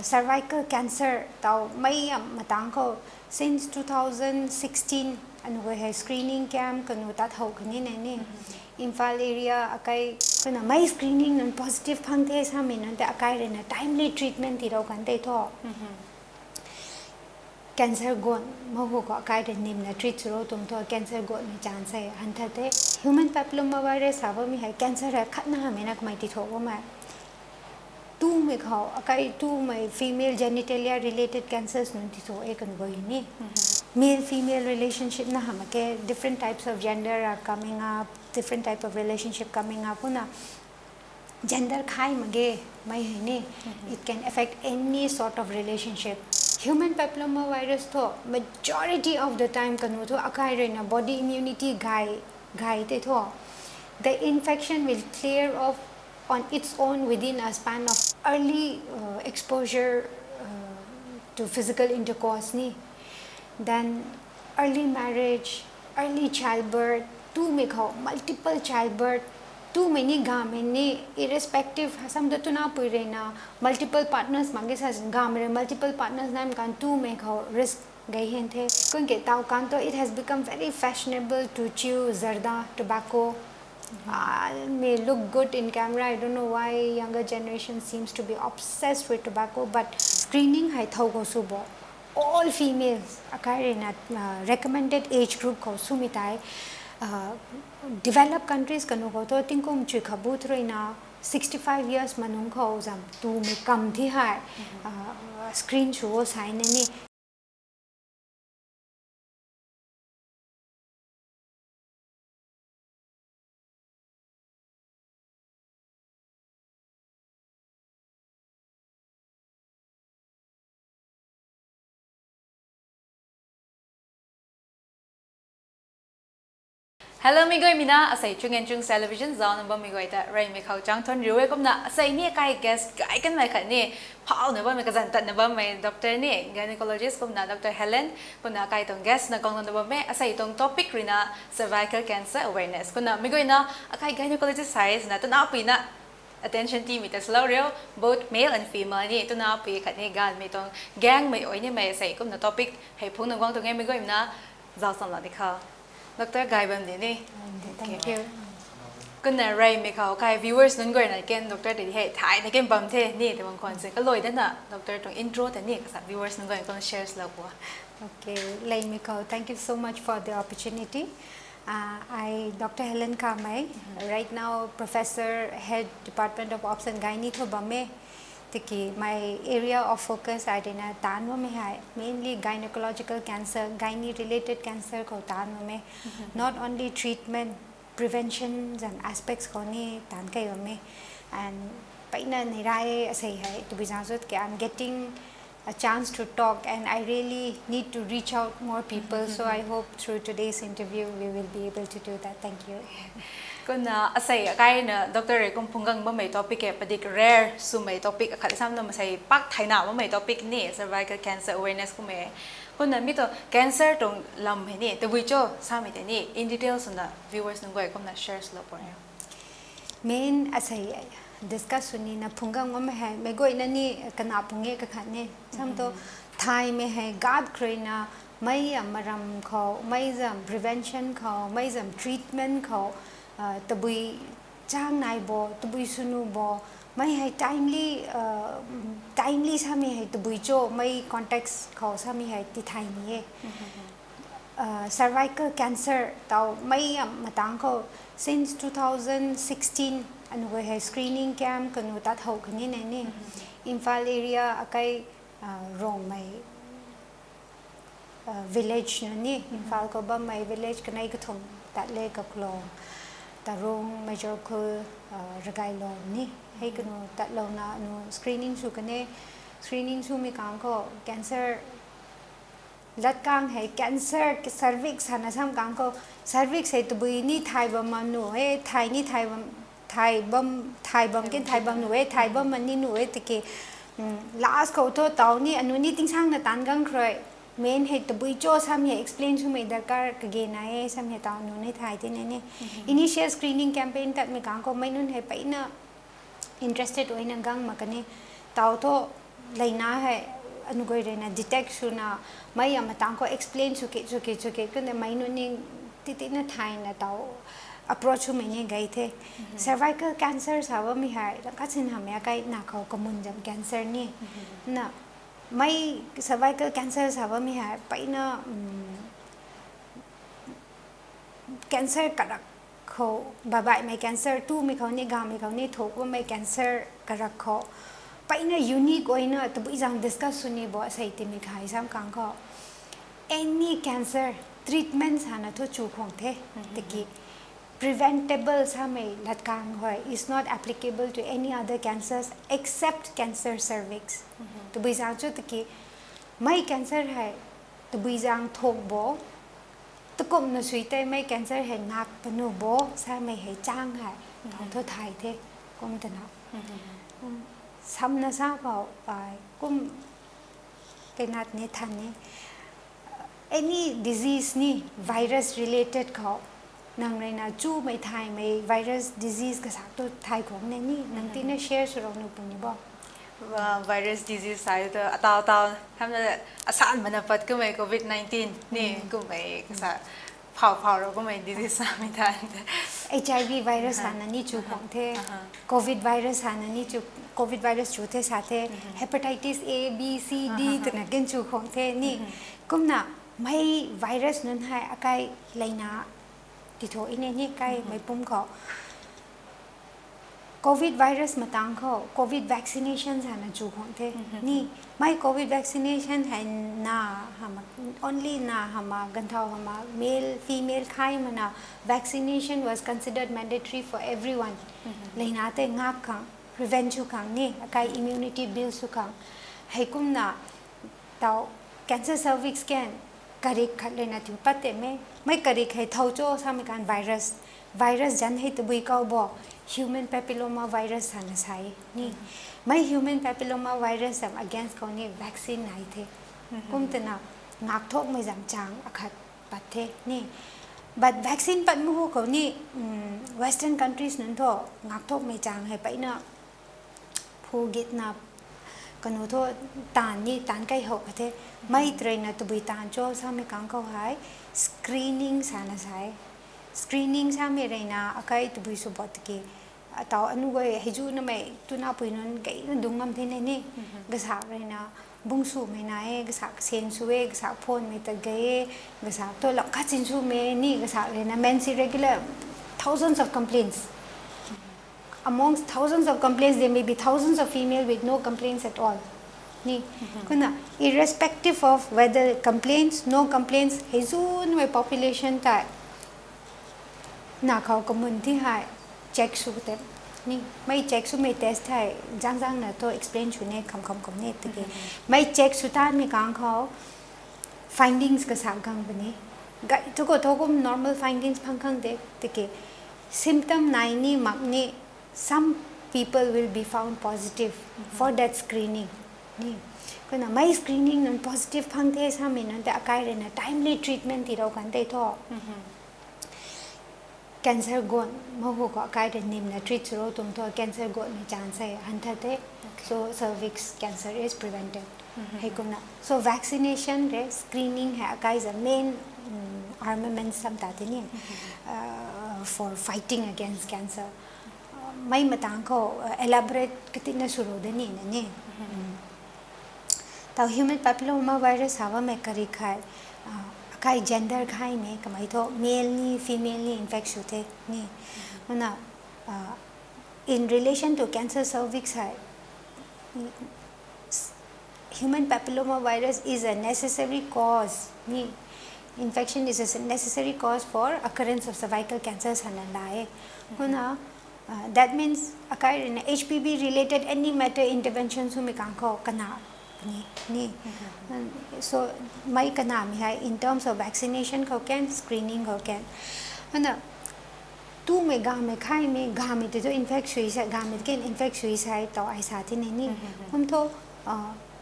cervical cancer tau mai matang ko since 2016 anu hai screening camp kanu tat ho kani ne Imphal area akai kana mai screening non positive phangte sa min ante akai rena timely treatment ti ro kan te tho cancer gon mahu ko akai de nim na treat ro tum tho cancer gon ni chance hai anthate human papilloma virus aba mi hai cancer ra khatna ha mena mai ti tho ma two me khao akai two my female genitalia related cancers non ti tho ek an goi ni male female relationship na hamake different types of gender are coming up different type of relationship coming up una gender khai mage mai ne it can affect any sort of relationship human papilloma virus tho majority of the time kanu tho akai rena body immunity gai te tho the infection will clear off on its own within a span of early exposure to physical intercourse ni then early marriage early childbirth two make multiple childbirth too many gamen ni irrespective sam da tuna puirena multiple partners mange sa gamre multiple partners nam kan two make risk gai hen the kun ke tau kan to it has become very fashionable to chew zarda tobacco may look good in camera. I don't know why younger generation seems to be obsessed with tobacco, but screening hai thau go subo all females akai na recommended age group ko sumitai developed countries kanu ko to tingkum chui khabu throina 65 years manung ko jam tu me kam thi hai screen show sign ni Hello migoi mina asai chungen chung television zone ba migoi ta rai me khau chang thon riwe kom na asai ni kai guest kai kan mai khan ni phao ne ba me ka jan tat ne ba me doctor ni gynecologist kom na Dr. Helen kom na kai tong guest na kong na ba me asai tong topic rina cervical cancer awareness kom na migoi na akai gynecologist size na to na pi na attention team it as low both male and female ni to na pi khan ni gan me tong gang me oi ni me asai kom na topic hei phung na gong tong me migoi na zaw sam la dikha Dr. Gaibam dini. Thank you. Kuna rai me khao kai viewers nun goi na ken Dr. Dini hey thai na ken bam the ni te bang kon se ka loi da na Dr. tong intro ta ni ka sa viewers nun goi kon shares la ko. Okay, lai me khao thank you so much for the opportunity. I Dr. Helen Kamei, right now professor head Department of Obs and Gynae to Bame. Tiki my area of focus I dina tanwa me hai mainly gynecological cancer gynae related cancer ko tanwa me not only treatment prevention and aspects ko ni tan kai me and paina nirai asai hai to be janjut ke I'm getting a chance to talk and I really need to reach out more people so I hope through today's interview we will be able to do that. Thank you. Kuna asai kai na Dr. Kom phungang ba mai topic e padik rare su mai topic khali sam na masai pak thaina ba mai topic ni cervical cancer awareness ku me kuna mi to cancer tong lam he ni te wi cho sa mi te ni in details na viewers nung goi kom na shares lo por main asai discuss suni na phungang ma hai me goi na ni kana punge ka khane sam to thai me hai gad kroina mai amaram kho mai jam prevention kho mai jam treatment kho tabui chang nai bo tabui sunu bo mai hai timely sami hai tabui cho mai context kho sami hai ti thai ni cervical cancer tau mai matang ko since 2016 anu hai screening camp kanu tat ho khani ne Imphal area akai Longmei village ni Imphal ko ba mai village kanai ka thong tat le ka klo tarong major ko Gaithoilu ni hey kanu tat lo na no screening su kane screening su mi kang ko cancer lat kang hai cancer ke cervix hana sam kang ko cervix hai to bui ni thai bam nu he thai ni thai bam ken thai bam nu he thai bam man ni nu he tike last ko to taw ni anu ni ting sang na tan gang kroi main hai to bui cho sam he explain su mai darkar ka ge na he sam he taw nu ni thai te ne initial screening campaign tat me kang ko mai nun hai pai na interested oina gang ma kane taw to laina hai anugai rena detect suna mai amatang ko explain suke kune mai no ning titina thaina taw approach me ne gai the cervical cancer sawa mi hai ka chin hamya kai na khaw common jam cancer ni na mai cervical cancer sawa mi hai paina cancer karak kho babai mai cancer tu mi khaw ni ga mi khaw ni thok wa mai cancer karak kho paina unique oina to bi jang discuss suni bo sai ti mi khai sam kang kho any cancer treatment sana to chu khong the tiki preventable samai latkang hoi is not applicable to any other cancers except cancer cervix to bi jang chu tiki mai cancer hai to bi jang thok bo to kom na sui tai mai cancer hai nak panu bo samai hai chang hai to thai the kom ta na samna sa bao kum kenat ne than ne any disease ni virus related kho nang raina chu mai thai mai virus disease ka sak to thai khom ne ni nang ti na share su ro no puni bo virus disease sai to ataw hamna asan mana pat ko mai covid 19 ni ko mai sa phao ro ko mai disease sa mi than HIV virus hana ni chu khom the covid virus hana ni chu covid virus chu the sa the hepatitis A B C D to na gen chu khom the ni kumna mai virus nun hai akai laina ti tho ine ni kai mai pum kho covid virus matang kho covid vaccinations hana chu khom the ni mai covid vaccination hai na hama only na hama ganthau hama male female khai mana vaccination was considered mandatory for everyone laina te ngak khang prevent chu khang ni akai immunity build su khang hai kum na taw cancer cervix scan karik khatle na tu patte me mai karik hai thau cho samikan virus jan hai tu bui kau bo human papilloma virus hana sai ni mai human papilloma virus am against ko ni vaccine nai the kum tana ngak thok mai jam chang akhat pathe ni but vaccine pat mu ko ni western countries nan tho ngak thok mai chang hai paina phugit na kanu tho tan kai ho athe mai train na tu bui tan cho sami kang ko hai screening sana sai screening sami reina akai tu bui su bot ki taw anu goi hiju na mai tu na pui non kai na dungam the ne ni gasa reina bungsu mai na e gasa sen su e gasa phone mai ta gae gasa to la ka chin su me ni gasa reina men's irregular thousands of complaints amongst thousands of complaints there may be thousands of female with no complaints at all ni kuna irrespective of whether complaints no complaints hezun my population ta na khau community hai check su te ni mai check su mai test hai jang na to explain chu ne kham ne te mai check su ta mi kang khau findings ka sa gang bani ga to ko normal findings phang khang de te symptom nai ni mak ni some people will be found positive for that screening ni kuna mai screening non positive phang the sa mi non ta akai re na timely treatment ti ro kan te tho cancer gon mo ho ko akai de nim na treat ro tum tho cancer gon ni chance hai han tha te so cervix cancer is prevented hai kuna so vaccination re screening hai akai is a main armament sam ta te ni for fighting against cancer mai matang ko elaborate katina suru de ni ne taw human papilloma virus hawa me kari khai akai gender khai me kamai tho male ni female ni infection the ni na in relation to cancer cervix hai human papilloma virus is a necessary cause ni infection is a necessary cause for occurrence of cervical cancers hanalai na that means akai in HPV related any matter intervention su mi kang kho kana ni so mai kana mi hai in terms of vaccination kho can screening kho can ana tu me ga me khai me ga me to infection is ga me ken infection is hai to ai sa thi ni hum tho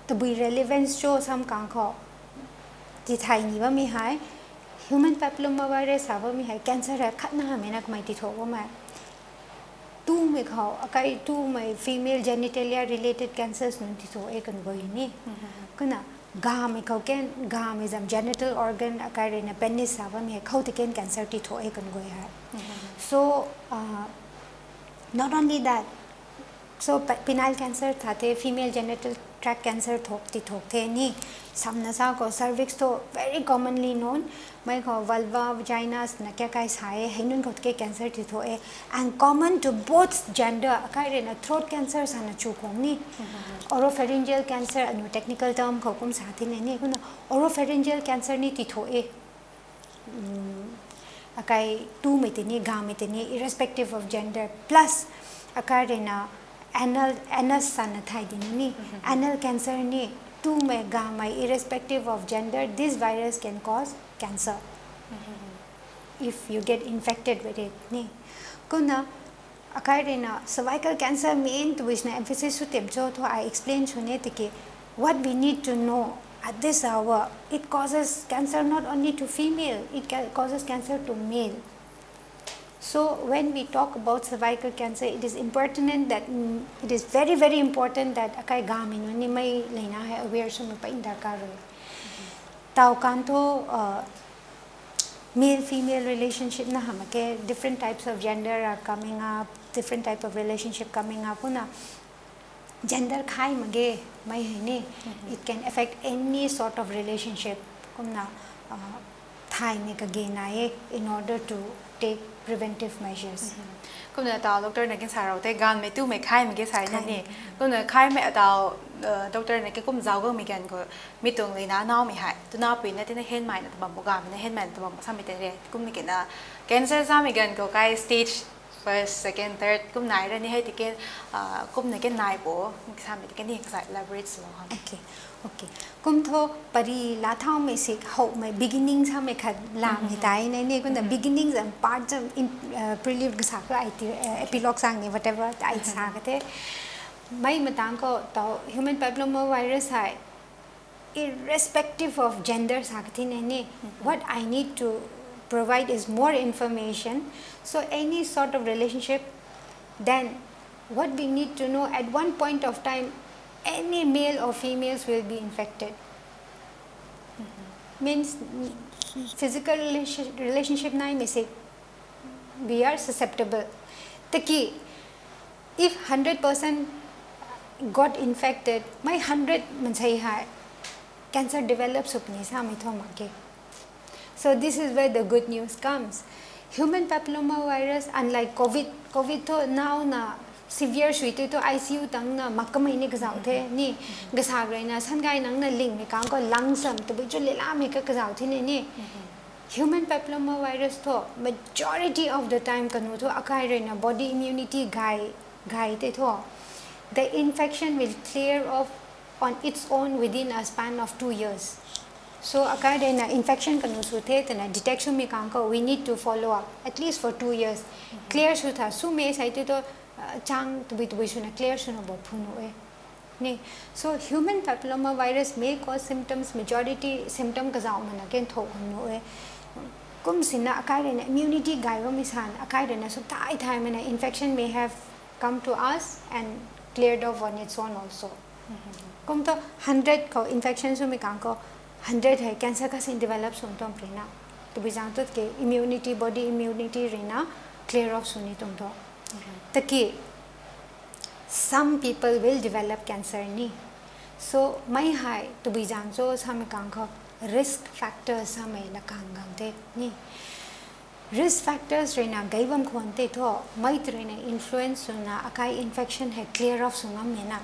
to be relevance cho sam kang kho ti thai ni ba mi hai human papilloma virus ha ba mi hai cancer ha khat na ha me na mai ti tho ba ma two me khao akai two my female genitalia related cancers nun ti so e kan go ni kana ga me khao ken ga me jam genital organ akai re na penis sava me khao ti ken cancer ti tho e kan go ha so not only that so penile cancer thate female genital tract cancer thok ti thok the ni samna sa ko cervix to very commonly known mai ko vulva vaginas na kya kai sae hinun ko ke cancer ti tho e and common to both gender kai re na throat cancer sana chu kong ni oropharyngeal cancer anu technical term ko kum sa thi ne ni kun oropharyngeal cancer ni ti tho e akai tu me te ni ga me te ni irrespective of gender plus akai re na anus sana thai din ni anal cancer ni two me gamma irrespective of gender this virus can cause cancer if you get infected with it ni kuna akairena cervical cancer main to which na emphasis to tem so I explain chune tike what we need to know at this hour it causes cancer not only to female it causes cancer to male. So when we talk about cervical cancer, it is important that it is very very important that akai gamin ni mai leina hai aware so pa indar tau kanto male female relationship na hamake different types of gender are coming up, different type of relationship coming up una gender khai mage mai ne it can affect any sort of relationship kumna thai me ka ge in order to take preventive measures. Kumna tao doctor na kin sarau te gan me tu me khai me ge sai na ni kumna khai me tao doctor na ke kum zau go mi gan ko mi tung le na naw mi hai tu na pi na te na hen mai na bam ga me na hen man tu bam sa mi te re kum ni ke na cancer sa mi gan ko kai stage first second third kum nai ra ni hai ti ke kum na ke nai bo sa mi ke ni ka elaborate so ha okay kum tho pari la thao me sik ho my beginnings ha me khat lam ni tai ne kun the beginnings and parts of prelude sa ka epilogue sang ni whatever I sa ka te mai matang ko to human papillomavirus hai irrespective of gender sa ka ne what I need to provide is more information so any sort of relationship then what we need to know at one point of time any male or females will be infected. Means physical relationship na say we are susceptible. Taki if 100% got infected, my 100 mansai hai cancer develops upni sa mithomake. So this is where the good news comes. Human papillomavirus, unlike COVID to now na severe suite to ICU tang na makamai ni gazao the ni gasagrai na sangai nang na ling ni kang ko langsam to bichu lela mi ka gazao the ni human papillomavirus to majority of the time kanu to akai na body immunity gai te to the infection will clear off on its own within a span of 2 years. So akai na infection kanu su the na detection mi kang ko we need to follow up at least for 2 years clear su tha su me sai to chang to be suna clear suna bo phuno e so human papillomavirus may cause symptoms majority symptom ka jaw mana ken tho no e kum sina akai na immunity gai ro misan akai na so thai mana infection may have come to us and cleared off on its own also kum to 100 ko infection su mi kang ko 100 hai cancer ka sin develop sum tom prena to be jang to ke immunity body immunity rena clear off suni tum to taki some people will develop cancer ni so mai hai to be jang so sam kang ko risk factors samai na kang gang te ni risk factors rena gaivam khonte tho mai trena influence na akai infection hai clear off sungam mena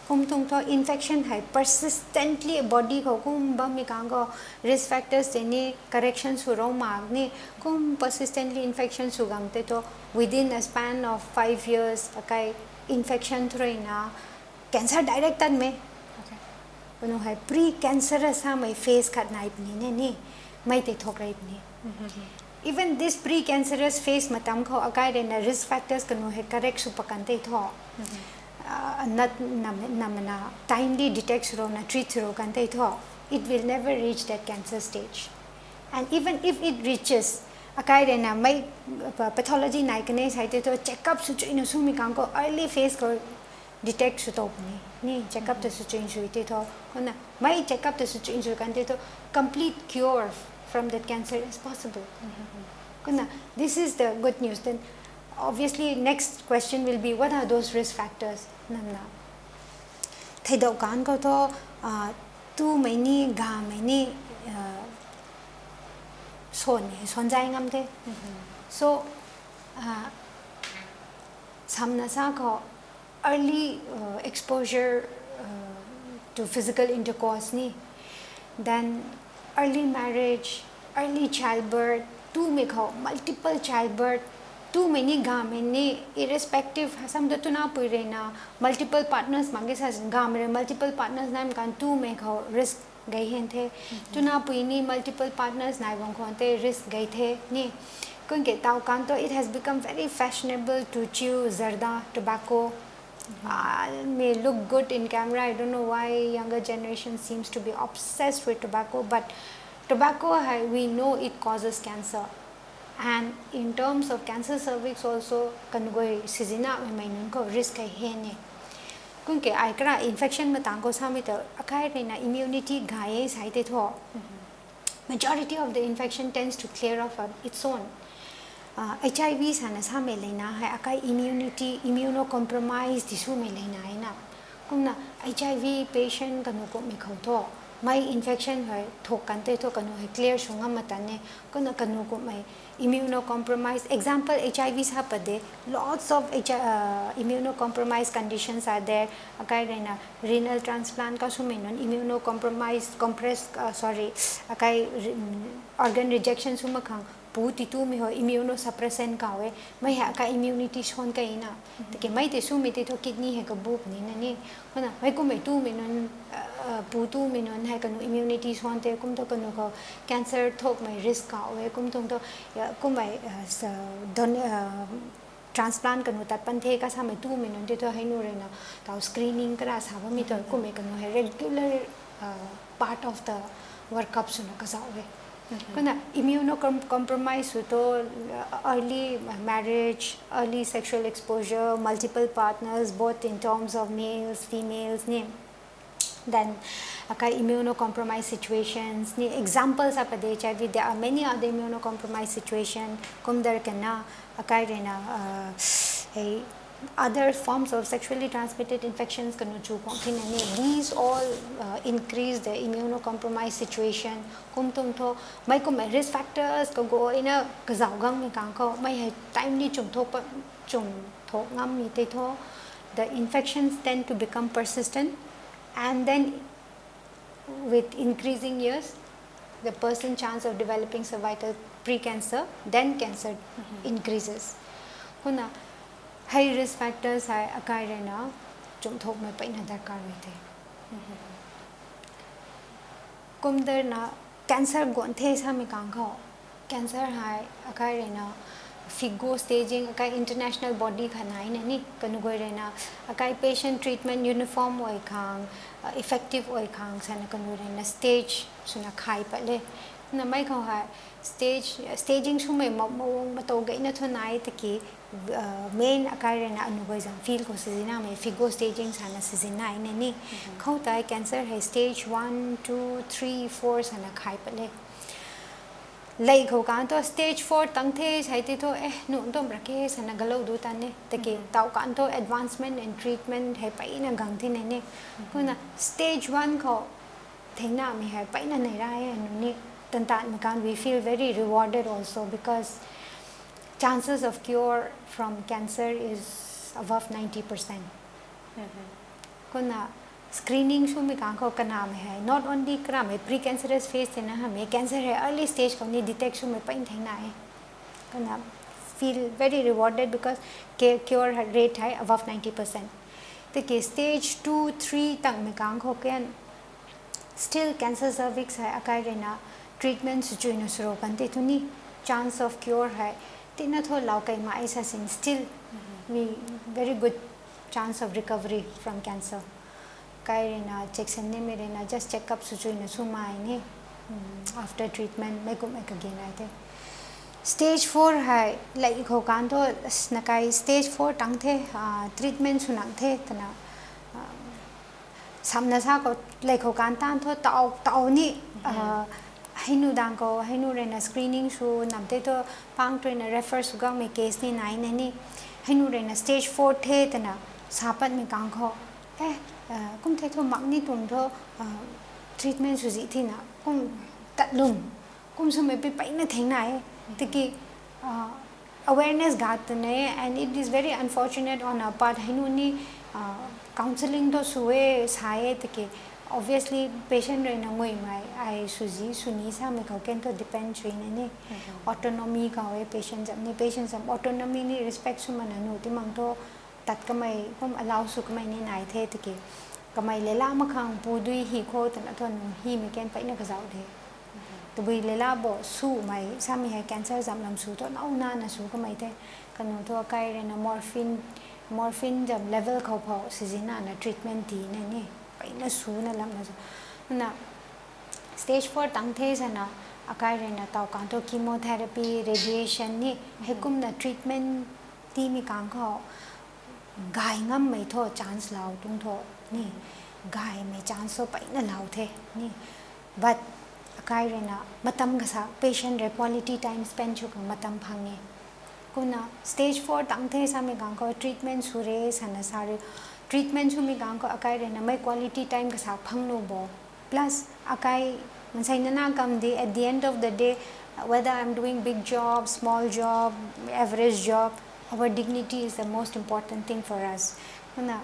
kum tung tho infection hai persistently body ko kum ba mi kang ko risk factors te ni correction su ro mag ni kum persistently infection su gang te to within a span of 5 years akai infection throina cancer direct tan me okay kono hai pre cancerous ha mai face khat nai ni ni mai te thok rai ni even this pre cancerous phase matam kho akai na risk factors kanu he correct su pakan te tho not namana timely detect ro na treat ro kan te tho it will never reach that cancer stage and even if it reaches akai rena mai pathology naikane saite to check up su chuina su mi kang ko early phase ko detect su to ni check up to su chuin su ite to kona mai check up to su chuin su kan te to complete cure from that cancer is possible kona this is the good news. Then obviously next question will be what are those risk factors namna thai do kan ko to tu mai ni ga mai ni son jai ngam de so samna sa ko early exposure to physical intercourse ni, then early marriage, early childbirth, two make multiple childbirth, too many gamene irrespective some the tuna purena multiple partners mangi has gamere multiple partners nam kan two make risk gai hen the tuna puini multiple partners nai bang khonte risk gai the ni kun ke tau kan to it has become very fashionable to chew zarda tobacco. May look good in camera. I don't know why younger generation seems to be obsessed with tobacco, but tobacco we know it causes cancer. And in terms of cancer cervix also kanugoi sizina mainun ko risk hai hene kunke aikra infection matang ko samita akai rena immunity gaye saite tho majority of the infection tends to clear off on its own. HIV sana same leina hai akai immunity immunocompromised disu me leina hai na kumna HIV patient kanu ko me khotho mai infection hai thok kante to kanu hai clear sunga matane kuna kanu ko mai immunocompromised example HIV sapade lots of immunocompromised conditions are there akai rena renal transplant ka sumenon immunocompromised compressed akai organ rejection sumakhang puti tu mi ho immunosuppressant ka we mai ha ka immunity son ka ina ke mai te su mi te to kidney he ka bup ni na ni mana mai ko mai tu mi non putu mi non ha ka no immunity son te kum to ka no ko cancer thok mai risk ka we kum tong to kum mai don transplant ka no tat pan the ka sa mai tu mi non te to hai no re na ta screening kra sa ba mi to kum mai ka no he regular part of the workup su na ka sa we Kana immunocompromised to early marriage, early sexual exposure, multiple partners, both in terms of males, females, then akai immunocompromised situations. Examples of the HIV, there are many other immunocompromised situations. Kumdar kana akai rena other forms of sexually transmitted infections these all increase the immunocompromised situation mai ko risk factors ko go ina kazawgang mi kang ko mai timely chung thok ngam mi te tho the infections tend to become persistent and then with increasing years the person chance of developing cervical precancer then cancer increases huna high risk factors hai akai rena chung thok mai paina darkar hoite kumdar na cancer gon the sa mi kang kho cancer hai akai rena figo staging akai international body khanai na ni kanugoi rena akai patient treatment uniform oi khang effective oi khang sana kanugoi rena stage suna khai pale na mai kho hai staging su mai mawong mato gai na thonai taki main akai rena anugoi jam feel ko sizina mai figo staging sana sizina ine ni khautai cancer hai stage 1 2 3 4 sana khai pale lai kho kan to stage 4 tang the saite to nu dom rake sana galo du ta ne taki tau kan to advancement and treatment hai pai na gang thi ne kuna stage 1 kho thengna mi hai pai na nei ra hai nu ni tan we feel very rewarded also because chances of cure from cancer is above 90%. Kuna screening su mi kan ko kana me hai not only kra me precancerous phase na ha me cancer hai early stage ko ni detect su me pain thai na hai kana feel very rewarded because cure rate hai above 90%. The stage 2 3 tang me kan ko ken still cancer cervix hai akai rena treatment su chuina suro kan te thuni chance of cure hai tina tho lau kai ma isa sin still we very good chance of recovery from cancer kai rena check ne mere na just check up su chuina su mai ne after treatment me ko again I think stage 4 hai like ko kan to nakai stage 4 tang the treatment sunang the tana samna sa ko like ko kan tan to tau ni hainu dang ko hainu rena screening su namte to pang to na refer su gang me case ni nai ni hainu rena stage 4 the tana sapat mi kang ko kum the to mak ni tum to treatment su ji thi na kum tat lum kum su me pai na theng nai tiki awareness gat ne and it is very unfortunate on our part hainu ni counseling to suwe sae tiki obviously patient re na ngoi mai ai suji suni sa me ka ken to depend train ne autonomy ka we patient jam ni patient sam autonomy ni respect su man anu ti mang to tat ka mai kum allow su ka mai ni nai the tiki ka mai le la ma khang pu dui hi kho tan athon hi me ken pai na ka zau de to bi le la bo su mai sa mi hai cancer jam lam su to nau na na su ka mai the kanu to kai re na morphine jam level kho pho sizina na treatment ti ne ni pai na su na lam na stage 4 tang the sana akai re na taw kan to chemotherapy radiation ni hekum na treatment ti mi kang kho gai ngam mai tho chance lau tung tho ni gai mai chance so pai na lau the ni but akai re na matam ga sa patient re quality time spend chu ka matam phange kuna stage 4 tang the sa me gang ko treatment sure sana sare treatment su mi gang ko akai re na mai quality time ga sa phang no bo plus akai mansai na kam de at the end of the day whether I'm doing big job small job average job our dignity is the most important thing for us kuna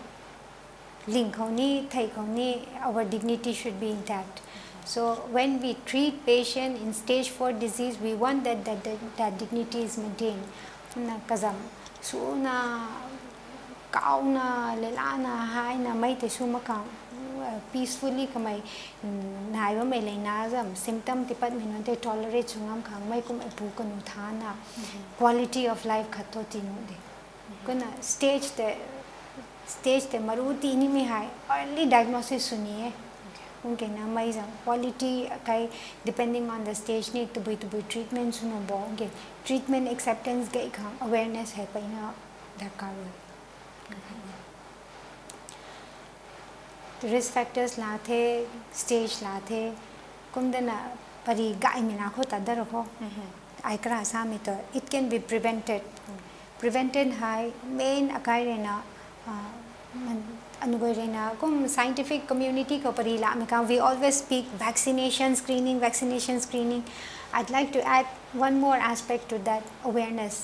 link honi thai honi our dignity should be intact so when we treat patient in stage 4 disease we want that dignity is maintained na kazam su na kau na lela na hai na mai te su makang peacefully kamai nai ba mai leina jam symptom ti pat min te tolerate sungam khang mai kum apu kanu thana quality of life khatto ti nu de kuna stage the maruti ni mi hai early diagnosis suniye unke na mai jam quality kai depending on the stage need to be treatment suno bo ge treatment acceptance ge khang awareness hai paina darkar risk factors la the stage la the kumdana pari gai mina kho tadar kho ai kra sa mi to it can be prevented high main akai rena anugoi rena kum scientific community ko pari la me ka we always speak vaccination screening I'd like to add one more aspect to that awareness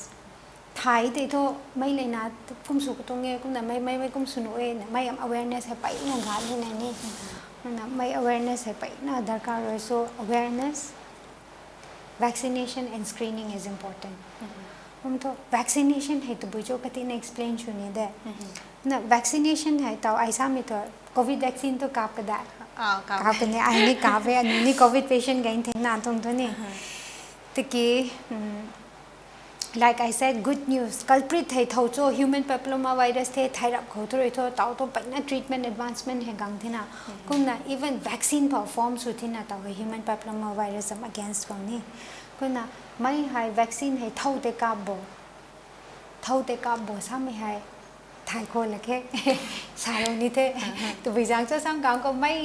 thai te tho mai leina kum su ko nge kum na mai kum su no e mai am awareness hai pai na ga ni na mai awareness hai pai na darkar ro so awareness vaccination and screening is important to vaccination hai to bujo kati na explain chu ni de na vaccination hai taw ai sa mi to covid vaccine to kap da kap ne ai ni kap ya ni covid patient gain theng na tong to ni tiki like I said good news culprit hai tho cho human papilloma virus the thairap kho thoi tho taw to paina treatment advancement he gang thina kumna even vaccine perform su thina taw human papilloma virus am against ko ni kuna mai hai vaccine hai thau te ka bo sa mai hai thai ko lakhe saro ni the to bijang cho sang gang ko mai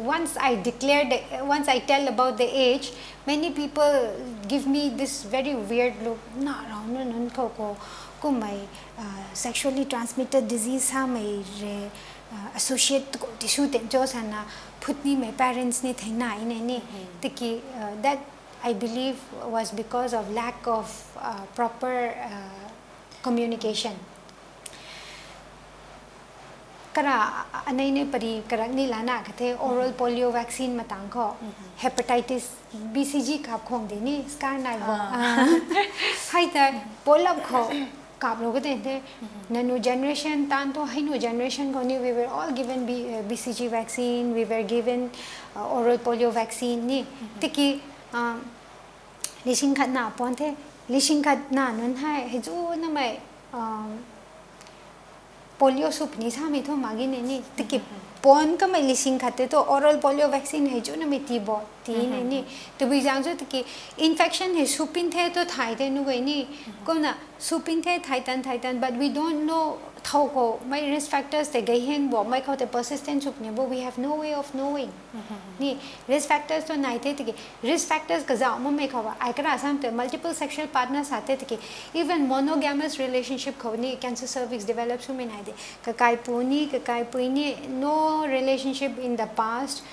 once I tell about the age many people give me this very weird look na raun non ko mai sexually transmitted disease sa mai re associate ko tissue ten cho sana phutni mai parents ni thaina ine ni tiki that I believe was because of lack of proper communication kara anai ne pari karak ni lana kate oral polio vaccine matang ko hepatitis BCG khap khong de ni scar nai bo hai ta polap kho kap lo gate the nanu generation tan to hainu generation ko ni we were all given BCG vaccine we were given oral polio vaccine ni tiki lising khat na pon the lising khat na nun hai heju na mai polio sup ni sa mi tho magi ne ni tiki pon ka mai lising khate to oral polio vaccine heju na mi ti bo ती नहीं तो भी जान जो कि infection है सुपिन थे तो थाई थे नु गई नहीं को ना सुपिन थे थाईतन but we don't know थाउ को my risk factors ते गई हैं वो my को ते persistent सुपने वो we have no way of knowing नहीं risk factors तो नहीं थे कि risk factors का जाओ मैं खावा आकर आसाम ते multiple sexual partners आते थे कि even monogamous relationship को नहीं cancer cervix develop सुमें नहीं दे ककाई पुनी no relationship in the past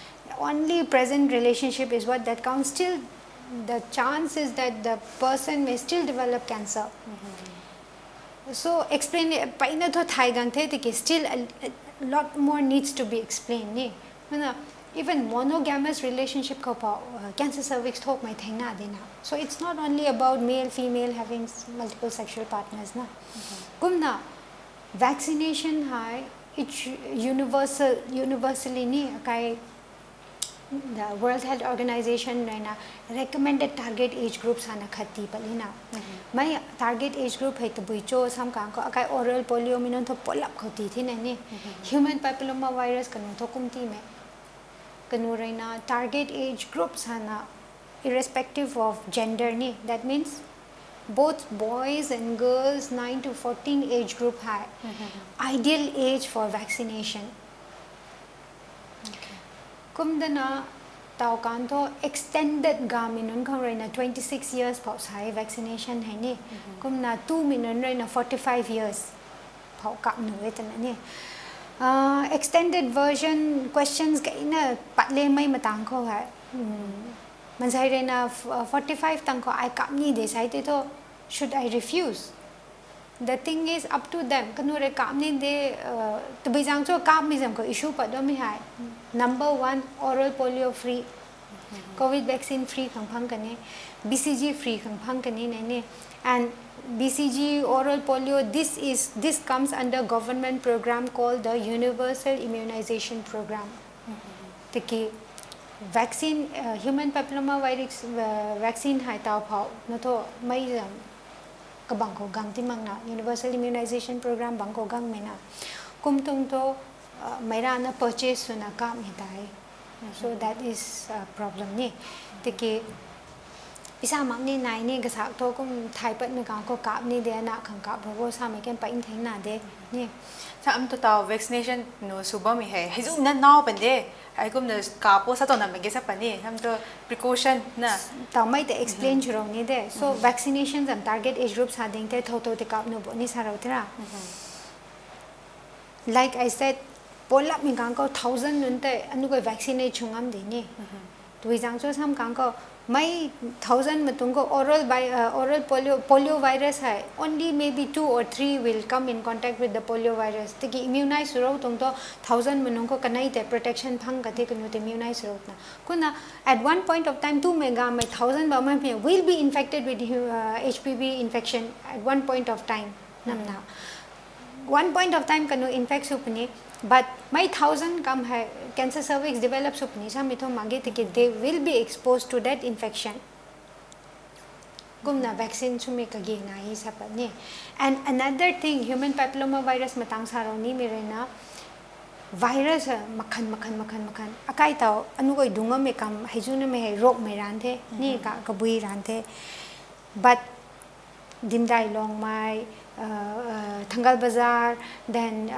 only present relationship is what that counts still the chance is that the person may still develop cancer so explain paina to thai gan the still a lot more needs to be explained ne even monogamous relationship ko cancer cervix talk mai thengna dena so it's not only about male female having multiple sexual partners na kumna vaccination hai it's universally ni kai the World Health Organization na recommended target age groups ana khati palina mai target age group hai to buicho sam kan ko akai oral polio minon to polap khoti thi na ni human papilloma virus kanu to kumti me kanu raina target age groups ana irrespective of gender ni that means both boys and girls 9 to 14 age group hai ideal age for vaccination kumdana tau kan to extended gaminun khang raina 26 years phau sai vaccination hai ni kumna 2 minun raina 45 years phau kap nu etan ni extended version questions ga ina patle mai matang ko hai manjai raina 45 tang ko ai kap ni de sai te to should I refuse the thing is up to them kanure kamni de to bijang cho kamizam ko issue padom mi hai number 1 oral polio free covid vaccine free khang phang kane bcg free khang phang kane ne and bcg oral polio this comes under government program called the universal immunization program tiki vaccine human papilloma virus vaccine hai ta phau no to mai ka bangko gang timang na universal immunization program bangko gang mena kumtung to maira na purchase suna ka mi dai so that is a problem ni tiki isa mang ni nai ni ga sak to kum thai pat ni ka ko kap ni de na khang kap ro sa me ken pa in theng na de ni sa am to taw vaccination no suba mi hai hizu na naw pan de ai kum na ka po sa to na me ge sa pani sam to precaution na taw mai te explain churo ni de so vaccinations and target age groups ha ding te tho te kap no bo ni sa ro tra like I said polap mi gang ko 1000 nun te anu ko vaccinate chungam de ni to jang so sam gang ko mai 1000 matung ko oral polio virus hai only maybe 2 or 3 will come in contact with the polio virus tiki immunize ro tung to 1000 manung ko kanai te protection phang ka te kunu te immunize ro na kuna at one point of time 2 mega mai 1000 ba mai will be infected with hpv infection at one point of time namna one point of time kanu infect supni but my 1000 come hai cancer cervix develop supni sa mitho mage tiki they will be exposed to that infection gumna vaccine sumi ka ge na hi sa pa ni and another thing human papilloma virus matang saro ni mirena virus makhan akai taw anu goi dunga me kam haijuna me rok me ran the ni ka kabui ran the but dimdai longmai Thangal Bazaar, then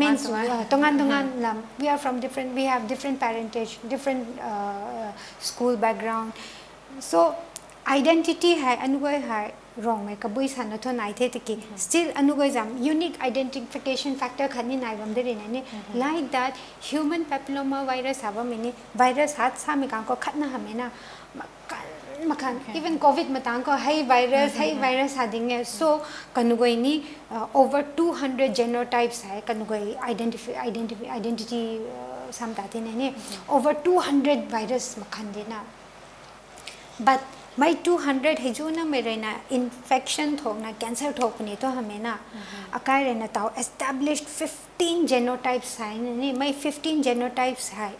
means tongan lam. We are from different. We have different parentage, different school background. So identity hai anugoi hai wrong mai kabui san to nai the tiki still anugoi jam unique identification factor khani nai bam de ne like that human papilloma virus haba mini virus hat sa mi kan ko khatna hamena makan even covid matang ko hey virus hading so kanugoi ni over 200 genotypes hai kanugoi identity samta ne over 200 virus makan dina but my 200 hejuna merena infection thokna cancer thokni to hamena akai rena taw established 15 genotypes hai ne my 15 genotypes hai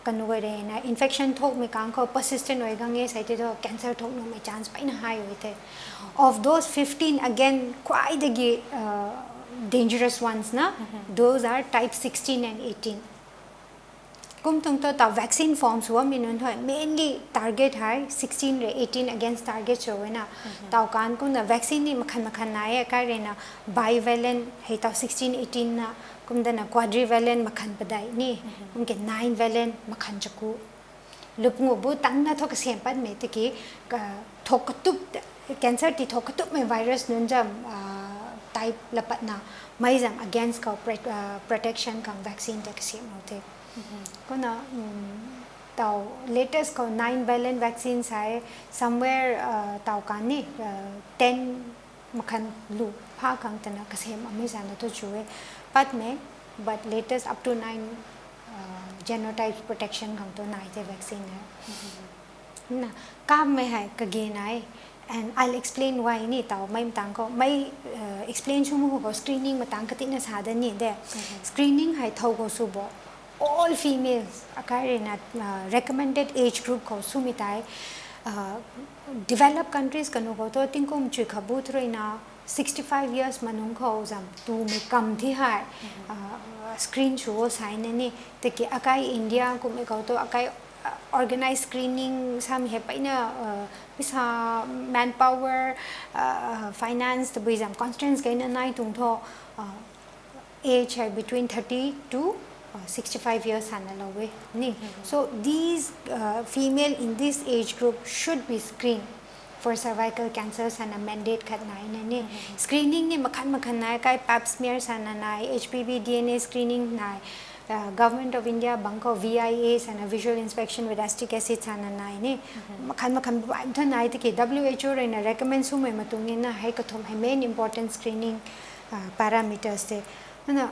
kanugoi na infection thok mi kang ko persistent oi gange sai te to cancer thok no mai chance paina high hoite of those 15 again quite the dangerous ones na those are type 16 and 18 kum tung to ta vaccine forms wa minun thoi mainly target hai 16 re 18 against target so na taw kan kum na vaccine ni makhan na ya ka re na bivalent he taw 16 18 na kum da na quadrivalent makhan padai ni kum ke 9 valent makhan chaku lupngu bu tang na thok sem pat me te ki thok tup cancer ti thok tup me virus nun jam type lapat na mai jam against ka protection kang vaccine te sem hote kona tau latest ko 9 valent vaccines hai somewhere tau kan ni 10 makhan lu pha kang tana kasem ami sana to chuwe pat me but latest up to 9 genotype protection kang to nai te vaccine hai na kam me hai ka ge nai and I'll explain why ni tau mai tang ko mai explain chumu ko screening matang ka tin na sa da ni de screening hai thau ko su bo all females akarina recommended age group ko sumitai developed countries kanu ko to tingkum chui khabu throina 65 years manung ko jam tu me kam thi hai screen show sign ni te ki akai India ko me ko to akai organized screening sam he paina pisa manpower finance to bizam constraints gain nai tung tho age hai between 30 to 65 years hanalawe ni so these female in this age group should be screened for cervical cancers and a mandate khat nai ne screening ni makhan nai kai pap smear sana nai HPV DNA screening nai government of India bangko VIAs and a visual inspection with acetic acid sana nai ne makhan ba nai te ki WHO re na recommend su me matung na hai ka thom hai main important screening parameters te na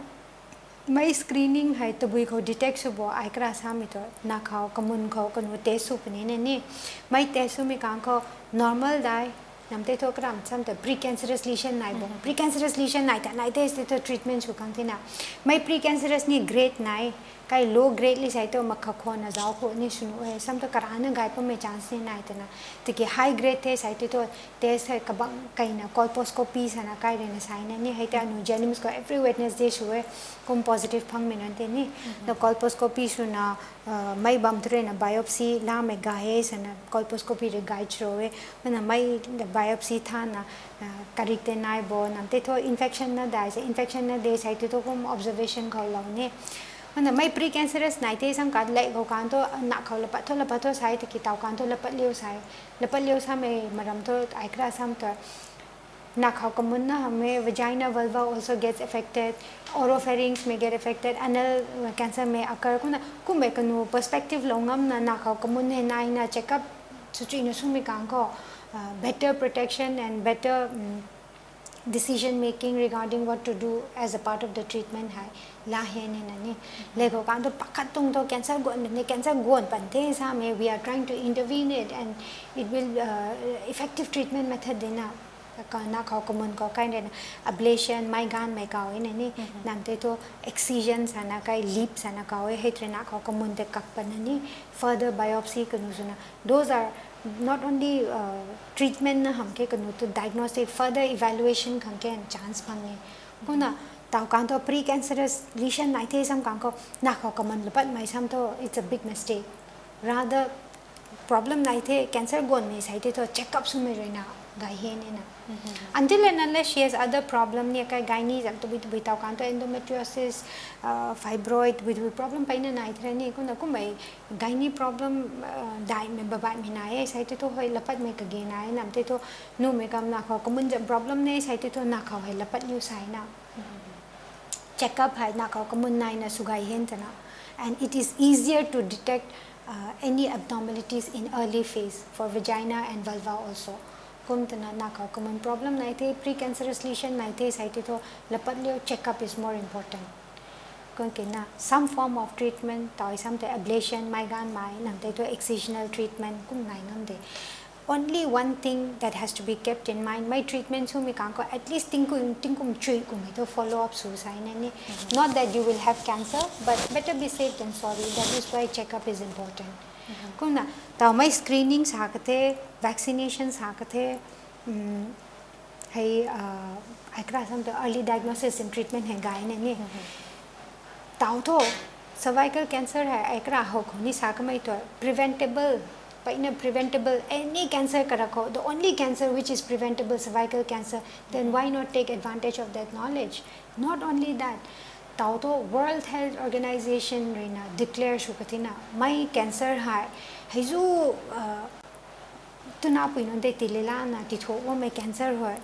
mai screening hai to bui ko detect su bo ai kra sa mi to na khao kamun kho kanu te su pani ne ni mai te su mi kang ko normal dai namte to kram sam te precancerous lesion nai bo precancerous lesion nai te is the treatment su kang thina mai precancerous ni grade nai kai low grade li sai to makha kho na jaw ko ni sunu e sam to karana gai pa me chance ni nai te na te ki high grade the sai to test hai kabang kai na colposcopy sana kai re na sai na ni hai ta nu Jinims ko every Wednesday shuwe kom positive phang me nan te ni the colposcopy su na mai bam thre na biopsy la me ga he sana colposcopy re guide chrowe na mai biopsy tha na karik te nai bo nam te tho infection na dai se infection na de sai to kom observation kho law ne na mai precancerous nai te sam ka lai go kan to na kho la pa tho sai te ki taw kan to la pat liu sa me maram to ai kra sam to na kho kamun na hame vagina vulva also gets affected oropharynx may get affected anal cancer may occur kuna kume kanu perspective longam na kho kamun he nai na check up chu no sumi kang ko better protection and better decision making regarding what to do as a part of the treatment hai la he ne na ni lego kan to pakhat tung to cancer gon pan the sa me we are trying to intervene it and it will effective treatment method dena ka na kho common ko kind of ablation my gan mai ka ne ni nam te to excision sana kai leap sana ka he tre na kho common te kak pan ni further biopsy kanu suna those are not only treatment na hum ke kanu to diagnostic further evaluation kan ke chance pange kuna taw kan to precancerous lesion nai the sam kan ko na kho common lapat mai sam to it's a big mistake rather problem nai the cancer gon me sai to check up su me rena gai he ne na until and unless she has other problem ni kai gynae jam to bit taw kan to endometriosis fibroid with problem paina nai thre ni ko na ko mai gynae problem dai me ba mi na e sai to hoi lapat me ka ge na e nam te to nu me kam na kho common jam problem ne sai to na kho hai lapat liu sai na check up hai na kho common nai na sugai hen tana and it is easier to detect any abnormalities in early phase for vagina and vulva also kum tana na kho common problem nai the precancerous lesion nai the sai to lapat liu check up is more important kon ke na some form of treatment toy some the ablation my gan mai nam te to excisional treatment kum nai ngam de only one thing that has to be kept in mind my treatment so mi kan ko at least tingkum chui kum to follow up su sai na ni not that you will have cancer but better be safe than sorry that is why check up is important kum na taw mai screening sa ka the vaccination sa ka the hai ai kra sam to early diagnosis and treatment hai gai ne ni taw to cervical cancer hai ekra ho khoni sakamai to preventable preventable any cancer karako the only cancer which is preventable cervical cancer then why not take advantage of that knowledge not only that tauto world health organization reina declare shukatina my cancer hai hizu tuna puino de tilila na titho wo my cancer ho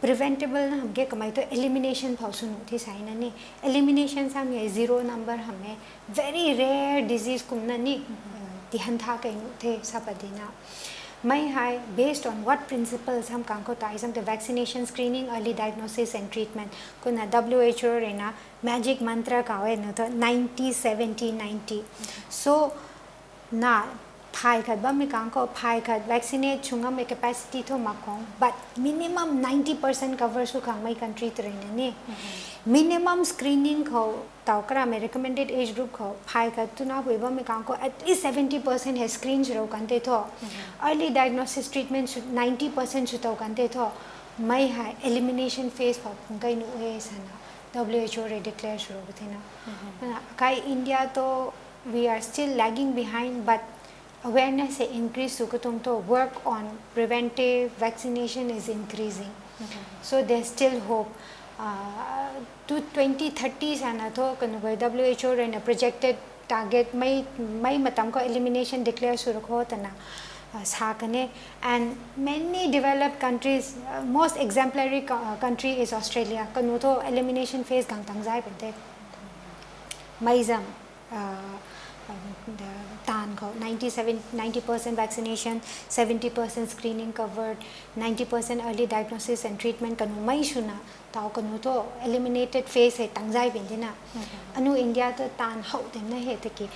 preventable na हमके कमाई तो elimination थाउसुन थी साइना ने elimination साम ये zero number हमें very rare disease कुमना नी दिहन था कहीं थे सापदिना मैं हाय based on what principles हम काम को ताइस हम तो vaccination screening early diagnosis and treatment को ना WHO रे ना magic mantra कावे ना तो 90 70 90 so ना phai khat ba mi kang ko phai khat vaccinate chunga me capacity tho makong but minimum 90% cover su khang mai country train ne minimum screening kho taukra me recommended age group kho phai khat tuna hoi ba mi kang ko at least 70% has screens ro kan te tho early diagnosis treatment should 90% should tau kan te tho mai hai elimination phase pa pungai nu e sana WHO re declare shuru thina kai India to we are still lagging behind but awareness is increased to work on preventive vaccination is increasing so there's still hope to 2030 sana to WHO and a projected target mai matam ko elimination declare suru ko tana sakane and many developed countries most exemplary country is Australia kanu to elimination phase gang tang jai bente maizam tan ko 90% vaccination 70% screening covered 90% early diagnosis and treatment kanu mai shuna taw kanu to eliminated phase he tangjai bindina anu India to tan hau dem na he taki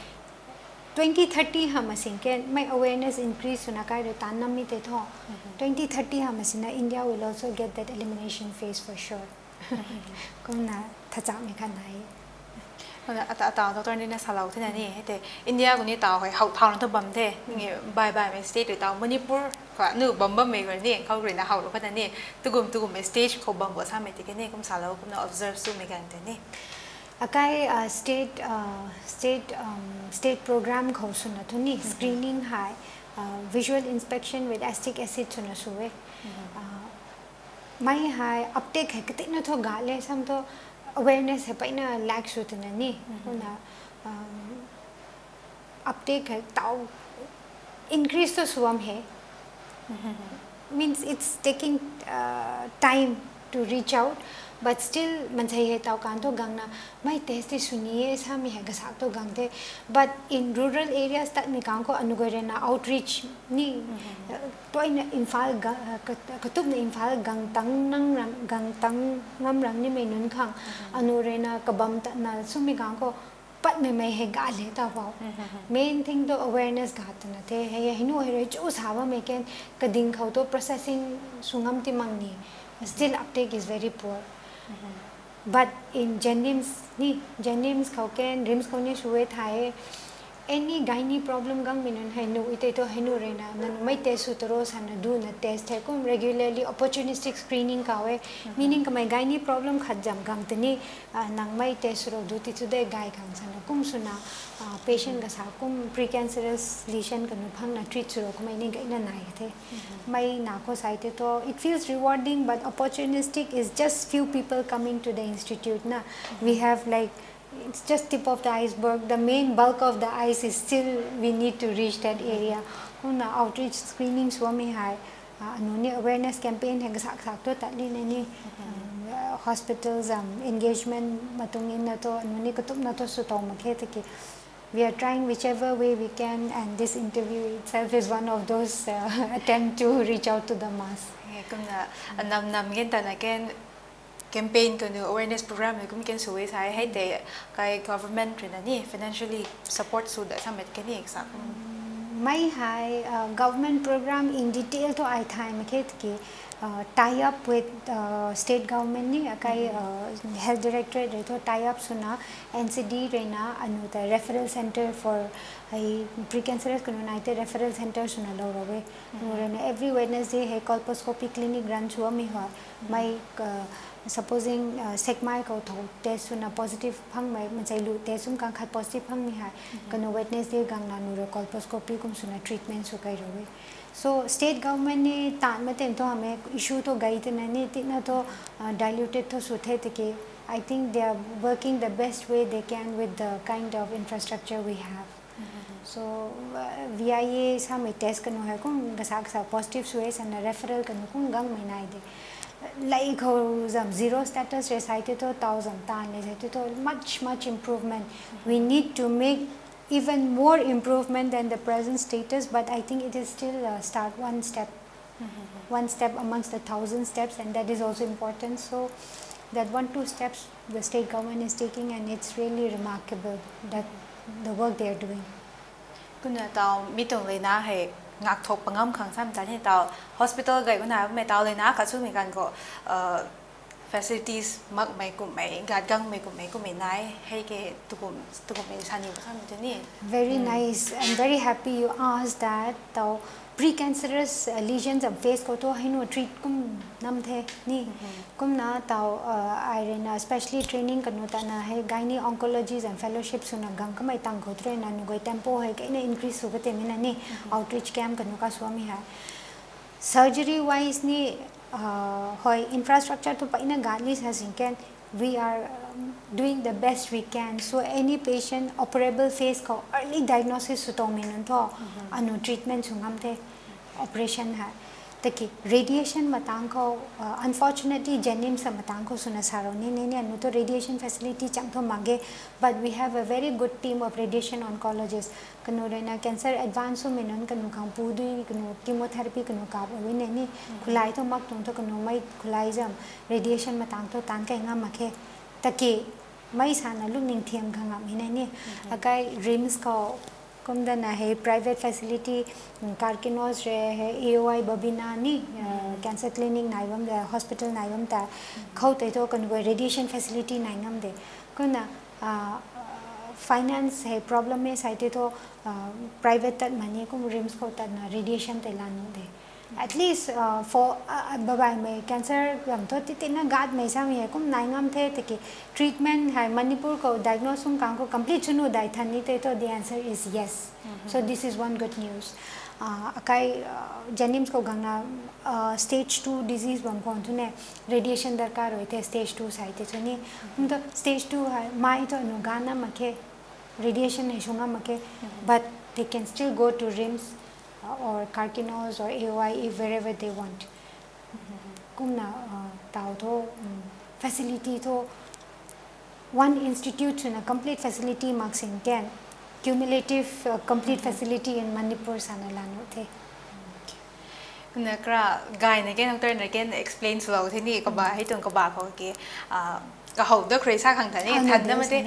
2030 hamasing ken my awareness increase suna kai ro tan nammi te tho 2030 hamasina India will also get that elimination phase for sure kona thacha me khanai ata doctor ni na salau thina ni hete India ko ni ta hoi hau thang to bam the ni bye bye me state ta Manipur ka nu bam bam me gar ni khau ri na hau ro khana ni tugum me stage ko bam bo sa me te ni kum salau kum na observe su me kan te ni akai state program kho suna thuni screening high visual inspection with acetic acid suna suwe mai high uptake hai kate na tho gale sam to awareness hai paina lack shutna ni na uptake hai tau increase to suam hai means it's taking time to reach out but still manchai hai tau kan to gangna mai test suniye sami hai gasak to gangte but in rural areas that mi kang ko anugore na outreach ni toina infal katup na infal gang tang ngam rang ni mai nun khang anure na kabam ta na sumi kang ko pat me mai he ga le ta ba main thing to awareness ga ta na the he hinu he re chu sawa me ken kading khau to processing sungam ti mang ni still uptake is very poor but in Jinims kauken rims kone shuwe thae any gynae problem gang minun hainu ite to hainu rena nan mai test sutro sana do na test hai kum regularly opportunistic screening kawe meaning kamai gynae problem khajam gang tani nang mai test ro do ti chude gai gang sana kum suna patient ga sa kum precancerous lesion kanu phang na treat suro kumai ni gai na nai the mai na ko site to it feels rewarding but opportunistic is just few people coming to the institute na we have like it's just tip of the iceberg the main bulk of the ice is still we need to reach that area kuna outreach screening swami hai anoni awareness campaign hang sak to tatli ni hospitals engagement matung in na to anoni kutup na to su to makhe ki we are trying whichever way we can and this interview itself is one of those attempt to reach out to the mass kumna nam gen tan again campaign kanu awareness program ne kum ken suwe sai hai te kai government rena ni financially support su da samet ken ni exam mai hai government program in detail to I thai maket ki tie up with state government ni akai health directorate to tie up suna NCD rena anu the referral center for ai precancerous kanu naite referral center suna lo rowe rena every Wednesday hai colposcopy clinic run chuami ho mai supposing segmai ko tho test suna positive phang mai manchai lu test sum kan khat positive phang mi hai kano Wednesday gang na neuro colposcopy kum suna treatment su kai rowe so state government ne tan maten to hame issue to gai te na ni tina to diluted to su the ke I think they are working the best way they can with the kind of infrastructure we have. So VIA some test kanu hai kung gasak sa positive sues and referral kanu kung gang mai nai de like how zero status recited to 1000 tan recited to much improvement. We need to make even more improvement than the present status, but I think it is still start one step amongst the 1000 steps, and that is also important. So that 1-2 steps the state government is taking, and it's really remarkable that the work they are doing. Kuna tao mitong lena hai ngak thok pangam khang sam ta ni tao hospital gai kuna me tao lena ka chu mi kan ko facilities mak mai kum mai gad gang mai kum mai nai hai ke tukum mai sani ba sam te ni. Very nice. I'm very happy you asked that. Tao precancerous lesions of face ko to haino treat kum nam the ni kum na tao iron especially training kanu ta na hai gyne oncologists and fellowships suna gang kamai tang ko tre na nu goi tempo hai ke na increase su te mina ni outreach camp kanu ka swami hai surgery wise ni hoi infrastructure to paina gadlis has can we are doing the best we can, so any patient operable face ko early diagnosis su to min to anu treatment sungam the operation hai taki radiation matang ko unfortunately Jinims matang ko suna saroni ne anu to radiation facility chang to mage, but we have a very good team of radiation oncologists kanu rena cancer advance min kanu khang pu du kanu chemotherapy kanu ka win ne khulai to mak tung to kanu mai khulai jam radiation matang to tan kai nga makhe taki mai sana lu ning thiam khanga mina ni akai rims ko kum da na hai private facility Karkinos re hai AOI babina ni cancer clinic naivam da hospital naivam ta khau te to kan go radiation facility naingam de kuna finance hai problem me sai te to private tat mani kum rims ko tat na radiation te lanu de at least for babai me cancer gam to ti na gad me sam ye kum naingam the te treatment hai Manipur ko diagnosing kang ko complete chunu dai thani te to the answer is yes. So this is one good news. Akai Jinims ko gangna stage 2 disease bam ko ne radiation darkar hoite stage 2 sai te chuni to stage 2 hai mai to no gana make radiation hai shunga make but they can still go to rims or Karkinos or AOI if wherever they want. Kumna tao to facility to one institute in a complete facility marks in 10 cumulative complete facility in Manipur sanalano the. Kuna kra guy na ken doctor na ken explain slow thi ni ko ba hai tung ko ba ko ke ka ho da khrei sa khang thani than na mate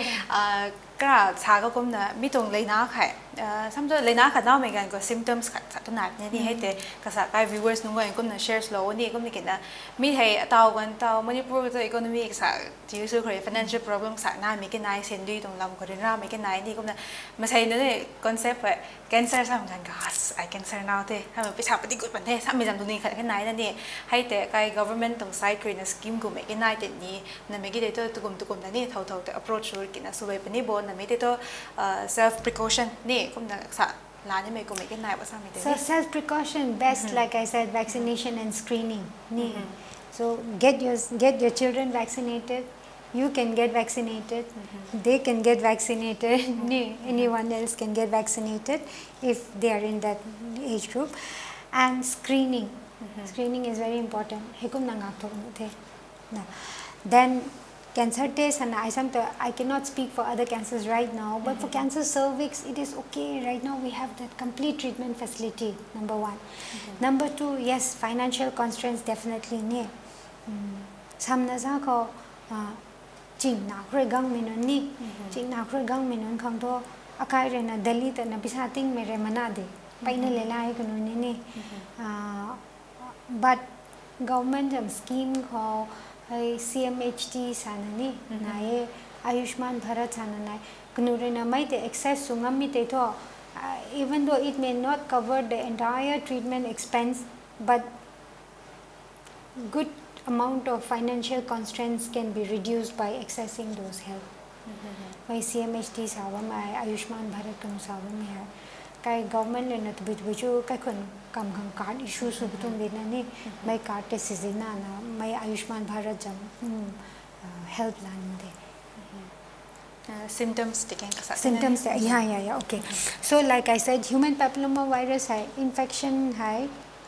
kra cha ka kom na mi tung leina khai sam to leina kha na me gan ko symptoms kha sa to na ni hai te ka sa kai viewers nu ngai kom na share slow ni kom ni ke na mi hai taw gan taw Manipur to economy sa ti su khrei financial problem sa na mi ke nai sen dui tung lam ko rin ra mi ke nai ni kom na ma sai na ne concept cancer sam gan gas I cancer now te ha pi sa pati gut pan the sam mi jam tu ni kha nai na ni hai te kai government tong side kri na scheme ko me ke nai te ni na me gi de to tukum na ni thau te approach ur ki na su bai pani bo na me te to self precaution ni kom na sa la ni me ko me ke nai ba sa mi te So self precaution best like I said vaccination and screening ni so get your children vaccinated. You can get vaccinated, they can get vaccinated, anyone else can get vaccinated if they are in that age group. And screening, screening is very important. Then cancer test, and I cannot speak for other cancers right now, but for cancer cervix, it is okay. Right now we have that complete treatment facility, number one. Number two, yes, financial constraints definitely ne. Samnaza ko ching na khre gang minon ni ching na khre gang minon khang to akai re na Delhi ta na pisa ting mere mana de paina le lai ko ni but government scheme ko CMHT sanani na ye Ayushman Bharat sanana kunu na mai te access sungam mi te to even though it may not cover the entire treatment expense, but good amount of financial constraints can be reduced by accessing those help. By CMHT सावा में आयुष्मान भारत का सावा में है काय government ने तो बिचु काय कौन कम कार्ड इशू सुबुतुम देना नहीं मैं कार्ड टे सीजना ना मैं आयुष्मान भारत जम help lawn they symptoms taking symptoms yeah okay so like I said human papilloma virus है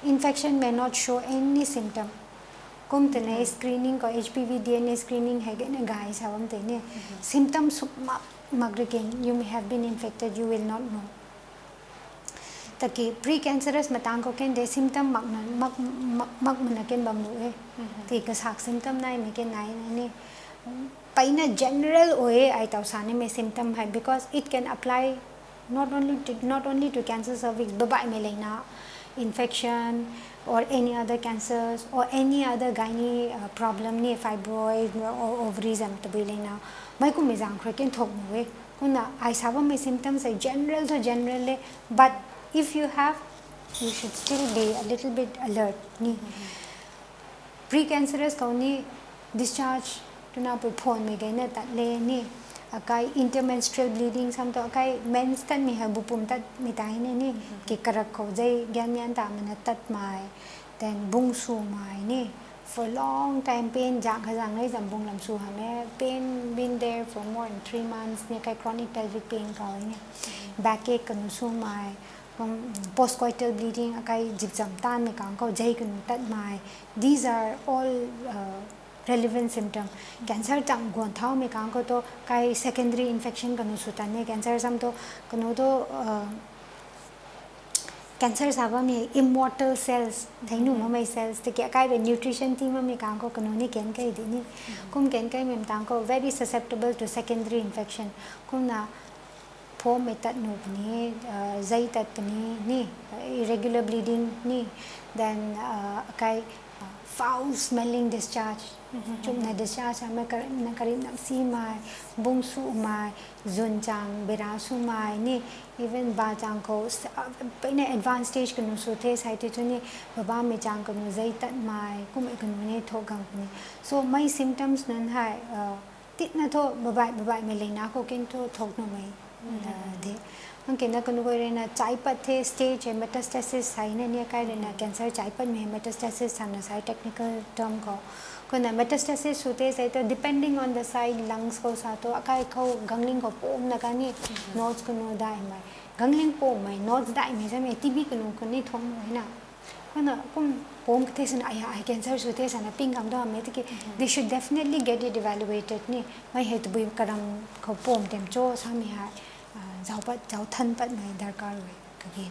infection may not show any symptom कुम तने स्क्रीनिंग को HPV DNA स्क्रीनिंग है ना गाइस हम तने symptoms मगरकेन you may have been infected you will not know ताकि pre-cancerous Matang को केन दे symptom मगमन केन बंगुए ठीक है साक symptom नाइ में केन नाइ ने पाइना general ओए आई ताऊ साने में symptom है because it can apply not only to cancer cervix Babai में लेना infection or any other cancers or any other gynae problem ni fibroid or ovaries am to bilina mai ku mizang khrekin thok noe kuna I saba my symptoms are general but if you have you should still be a little bit alert ni precancerous kauni discharge tuna pu phone me gaina ta le ni akai intermenstrual bleeding sam to akai mens tan mi ha bupum tat mi tai ne ni ki karak ko jai gyan yan ta mana tat mai then bung su mai ni for long time pain jang khajang ngai jam bung lam su ha me pain been there for more than 3 months ni kai chronic pelvic pain ka ni backache kan su mai postcoital bleeding akai jip jam tan mi kang ko jai kan tat mai these are all relevant symptom cancer jam gon thau me kang ko to kai secondary infection kanu sutane cancer sam to kanu to cancer saba me immortal cells thainu mamai cells te kai be nutrition team me kang ko kanu ni ken kai de ni kum ken kai mem tang ko very susceptible to secondary infection kum na pho me tat no ni zai tat ni irregular bleeding ni then kai foul smelling discharge chumna discharge ame na karin si mai bung su mai zun chang bera su mai ni even ba chang ko in advanced stage kanu su the site to ni baba me chang kanu zai tat mai kum kanu ne thogang ni so my symptoms nan hai tit na tho baba me leina ko ken to thok no mai de उनके ना कनु कोई रहना चाइपत थे stage है metastasis sign ने काय रहना कैंसर चाइपत में मेटास्टेसिस साना साइ टेक्निकल टर्म को ना मेटास्टेसिस होते से तो depending on the side lungs को सा तो अकाय को गंगलिंग को पोम ना कानी नोट्स को नो दाई में गंगलिंग पोम में नोट्स दाई में से में टीबी को नहीं थोम है ना ना कुम पोम के सन आया आई कैंसर होते सन पिंग हम तो हमें तो कि they should definitely get it evaluated नहीं मैं हेत बुई करम को पोम टेम जो सामी है जाओ थन पत में दरकार हुए कभी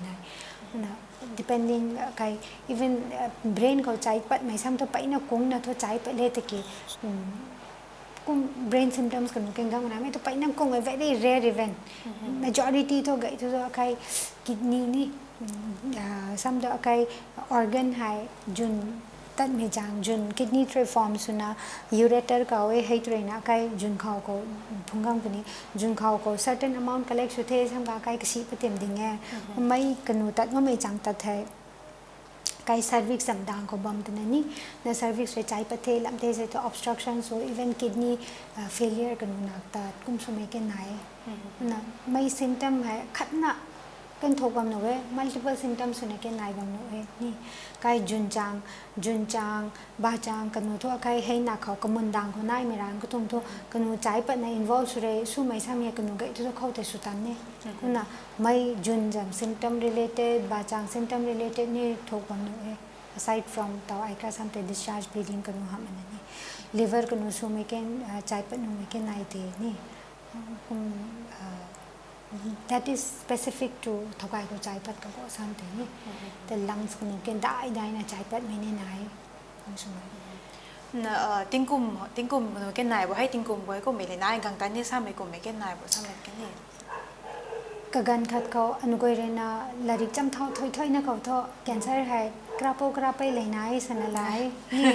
ना depending kai even brain को चाय पत में सम तो पाइना कोंग ना तो चाय पत ले तक कुम brain symptoms कनु केंग गंग ना में तो पाइना कोंग है very rare event majority तो गई तो kai kidney ni सम तो kai organ है जुन तन में जांग जुन किडनी ट्रे फॉर्म सुना यूरेटर का वे है तो ना काय जुन खाओ को भुंगांग पनी जुन खाओ को certain amount collect सुथे हम का काय किसी पतेम दिंगे मैं कनु तत में जांग तत है काय सर्विक्स सम दांग को बम तो नहीं ना सर्विक्स रे चाय पथे लमते से तो obstruction so even kidney failure कनु नाकता कुम सुमे के नाए ना मैं symptom है खतना कन थोकम नवे मल्टीपल सिम्टम्स सुने के नाइबम नवे नि काय जुनचांग बाचांग कनु तो काय है ना खाओ कमुंदांग को नाइ मेरांग को तुम तो कनु चाय पर ना इन्वॉल्व सुरे सु मै सामे कनु गई तो खाओते सुताने कुना मै जुनजम सिम्टम रिलेटेड बाचांग सिम्टम रिलेटेड नि थोकम नवे aside from ताव आइका सामते डिस्चार्ज ब्लीडिंग कनु हमने नि लिवर कनु सु मै के चाय पर नु मै के नाइ दे नि that is specific to thokai ko chai pat ka ko san te ni the lungs ko ken dai na chai pat me ne nai na tingkum no ken nai bo hai tingkum bo ko me le nai gang tan ni sa me ko me ken nai bo sa me ken ni ka gan khat ko anugoi re na larik cham thau thoi na ko tho cancer hai krapai le nai san lai ni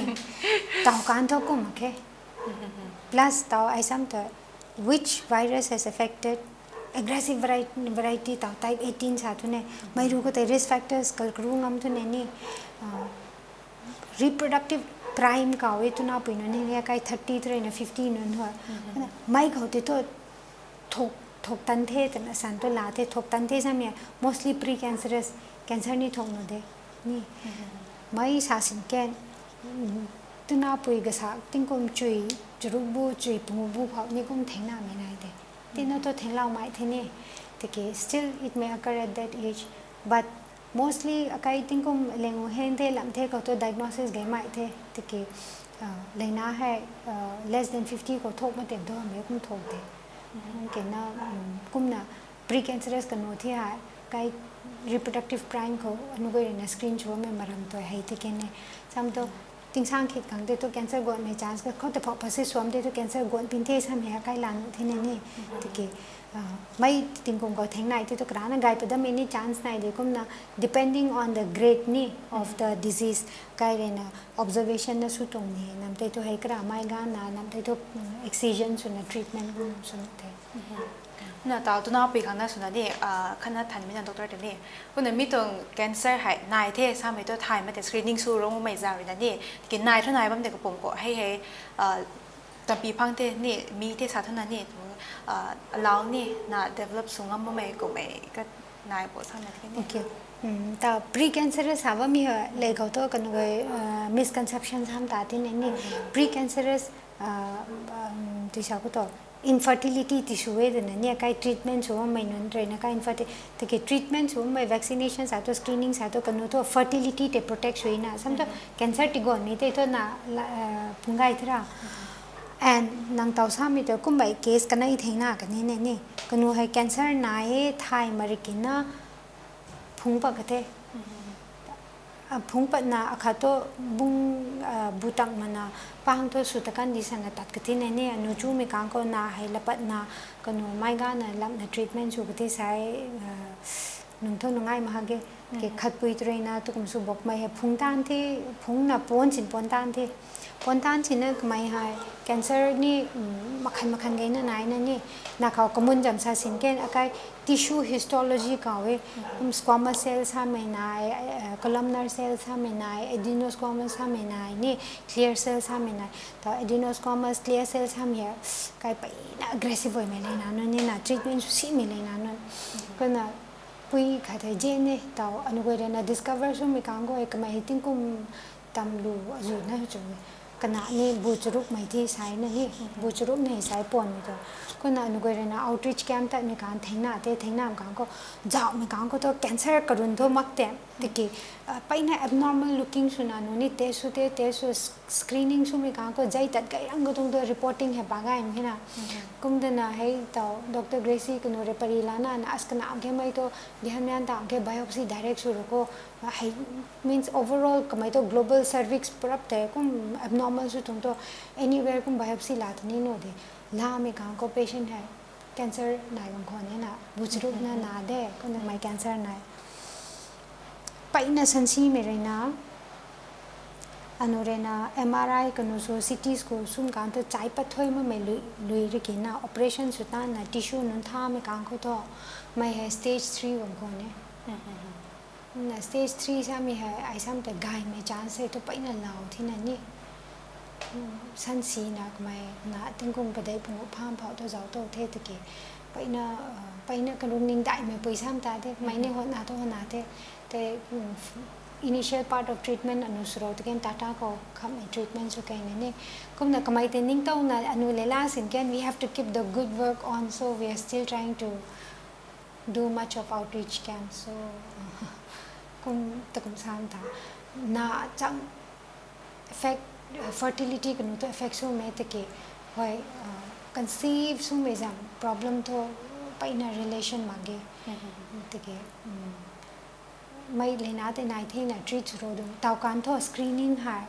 taw kan tho ko ma ke plus taw ai sam to which virus has affected aggressive variety ta type 18 sa tu ne mai ru ko te risk factors kal kru ngam tu ne ni reproductive prime เก่าไว้ตุน่าปุ่นนี่เนี่ยใกล้30เท่านั้น50นั่นหัวไม่เขาที่ตัวถกตันเทแต่สันตัวลาเทถกตันเทใช่ไหม mostly pre cancerous cancer นี่ถกนั่นเด้นี่ไม่สาสินแกนตุน่าปุ่ยกษัตริย์ติ้งกุมจุยจุรุบูจุยปุ่งบูเขานี่กุมเทงหน้าไม่ได้เด้ที่นั่นตัวเทงเราไม่ที่นี่แต่ก็ still it may occur at that age but mostly ใครติ้งกุมเลี้ยงเห็นเทลำเทก็ตัว diagnosis ไงไม่เทแต่ก็เลยน่าให้ less than 50ก็ถกมาเต็มตัวไม่กุมถกเด้เก่งนะกุมนะ pre-cancerous กันโน้ตที่หายใกล้ reproductive prime เขาอนุกรณ์นะ screen ชัวร์ไม่มาทำตัวให้ที่เก่งเนี่ยซ้ำตัวติงสร้างคิดกันเดี๋ยวตัว cancer ก่อนใน chance ก็เขาแต่พอ persist สวมเดี๋ยวตัว cancer ก่อนพินเทสทำให้ใกล้ลานที่นี่นี่ที่เก่งไม่ติงกุมก็แทงไหนที่ตัวกระนั้นไงแต่ถ้าไม่นี่ chance ไหนเดี๋ยวกุมนะ depending on the grade นี่ of the disease ใกล้เลยนะ observation นะสุดตรงนี้นำแต่ตัวให้กระไม่กานนะนำแต่ตัว excision ส่วน treatment ส่วนเท่น่ะแต่ตัวน้าปีข้างหน้าสุดนี่ขณะทันไม่นานดรเดี๋ยวนี้คุณมีตัว cancer หายนายเทสามตัวไทยมาแต่ screening สู้ร้องไม่จารีนั่นนี่กินนายเท่านายบ้างเด็กกับผมก็ให้แต่ปีพังเทนี่มีเทศาเท่านั้นนี่เรานี่น่ะ develop สูงงั้นไม่ก็ไม่ก็นายปวดซ้ำนั่นที่นี่โอเคแต่ pre cancerous สาวว่ามีเลยเขาตัวกันเลย misconception ทำตาที่นี่ pre cancerous ที่ชาวก็ตัวinfertility ที่ช่วยแต่เนี่ยการ treatment ช่วยไม่นั่นเลยนะการ infertility แต่การ treatment ช่วยไม่ vaccination สายตัว screening สายตัวกันนู้นตัว fertility เต protect ช่วยนะสมมติ cancer ที่ก่อนนี่ตัวน่ะพุ่งไงที่เรา and นังเตาซ้ำมีตัวกุ้งใบ case กันนี่เท่งหน้ากันนี่กันนู้นให้ cancer นายไทยมาริกินนะพุ่งปกติพุ่งปัดนะอาคาโตบุ้งบุตังมันนะปังตัวสุดกันดิฉันนะตัดกติเนี่ยนูจูมีการก็นะให้ละปัดนะก็นูไม่กันนะลำนะ treatment สุกติใช้นุ่งทนง่ายมากเกขัดปุยตรีนะตุกมุสุบอกไม่ให้พุ่งตันที่พุ่งนะปนสินปนตันที่ปนตันสินเนี่ยไม่ให้ cancer นี่มาคันกันนะนายนั่นนี่นักเขากมุนจำสาสินเกนอะไร tissue histology เขาเว้ squamous cells ทำไม่นาย columnar cells ทำไม่นาย adenosquamous ทำไม่นายนี่ clear cells ทำไม่นายแต่ adenosquamous clear cells ทำเหี้ยใครไปนะ aggressive ไม่เลยนะนั่นนี่นะ treatment สุดไม่เลยนะนั่นก็นะปุยขัดเจนเนี่ยแต่อนุกรณ์นะ discover สุ่มมีการก็เอกมาเห็นติ้งกุมตำลูอยู่นะจุดขณะนี้บูจรุกไม่ที่ใช้นี่บูจรุกนี่ใช้ปนมีตัวก็น่ะนุกเรนะ outreach camp แต่มีการเทงหน้ามีการก็จ้ามีการก็ตัว cancer กระดุนตัวมักเต็มที่กี่ไปใน abnormal looking สุนันนี่เตสุ screening สุมีการก็ใจตัดกันยังก็ต้องตัว reporting ให้บ้างไงมีนะกุมเดน่ะให้ตัวดรเกรซี่ก็นูเรปารีลานะนะสกันอ่างแค่ไม่ตัวเดี๋ยวนี้อันต่างแค่ biopsy direct สุดก็ให้ means overall ก็ไม่ตัว global cervix ปรับแต่กุม abnormal สุดตรงตัว anywhere กุม biopsy ลาตัวนี้โน่ดิลามีการก็ patient ให้ cancer นายบางคนเนี่ยนะบุจรุกน่ะนาเด้ก็นึกไม่ cancer นายไปน่ะสันซีไม่เลยนะอันนู้นเลยนะ MRI กันนู้น CT ก็สุ่มการตัวใจปัดถอยมาไม่ลุยริกินนะ operation สุดท้ายนะ tissue นั้นท่าไม่การก็ตัวไม่ให้ stage 3บางคนเนี่ยนะ stage 3ใช่ไหมให้ไอ้ซ้ำแต่ไกไม่ chance ตัวไปน่ะเราที่นั่นนี่สันซีนะก็ไม่นะถึงกุมประเดี๋ยวผมพามเผาตัวเจ้าตัวเทตะกี้ไปน่ะกันรุ่นนิ่งได้ไม่ไปซ้ำตาเทไม่เนี่ยหัวหน้าตัวหัวหน้าเทแต่ initial part of treatment อนุสรตะเกนตาตาก็คำ treatment สุดกันนี่กุมน่ะก็ไม่แต่นิ่งตัวน่ะอนุเลล่าสินกัน we have to keep the good work on so we are still trying to do much of outreach camp so กุมตะกุมซ้ำตาน่าจัง effect fertility กันนู้นตัว effect สู้ไม่ตะกี้ไว้ conceive สู้ไม่จำ problem ตัวไปใน relation มาเกตะกี้ไม่เลยนะแต่นายที่น่ะ treat รู้ดูต่อการตัว screening หาย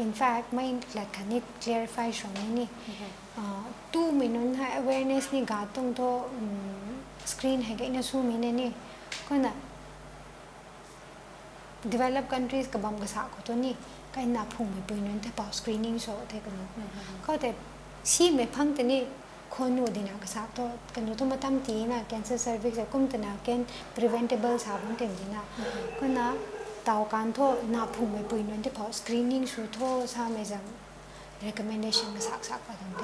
in fact ไม่หลักการนี้ clarify ตรงนี้นี่ตู้ไม่นู้นให้ awareness นี่การตรงตัว screen ให้กันนะสู้ไม่เนี่ยก็น่ะ developed countries กับบางกษัตริย์ก็ตัวนี้ก็นับพุ่งไปปุ่ยนั้นแต่พอ screening โซ่เท่กันนู้นก็แต่ชีไม่พังแต่นี่คนนู้ดีนะกษัตริย์ตัวกันนู้นต้องมาทำทีนะ cancer cervix ก็คุ้มแต่นะ can preventable สาวมันเต็มดีนะก็นะ ตาการโทนาภูมิปุยนั่นที่พอ screening สุดโทสามจัง recommendation ก็สักไปทั้งเท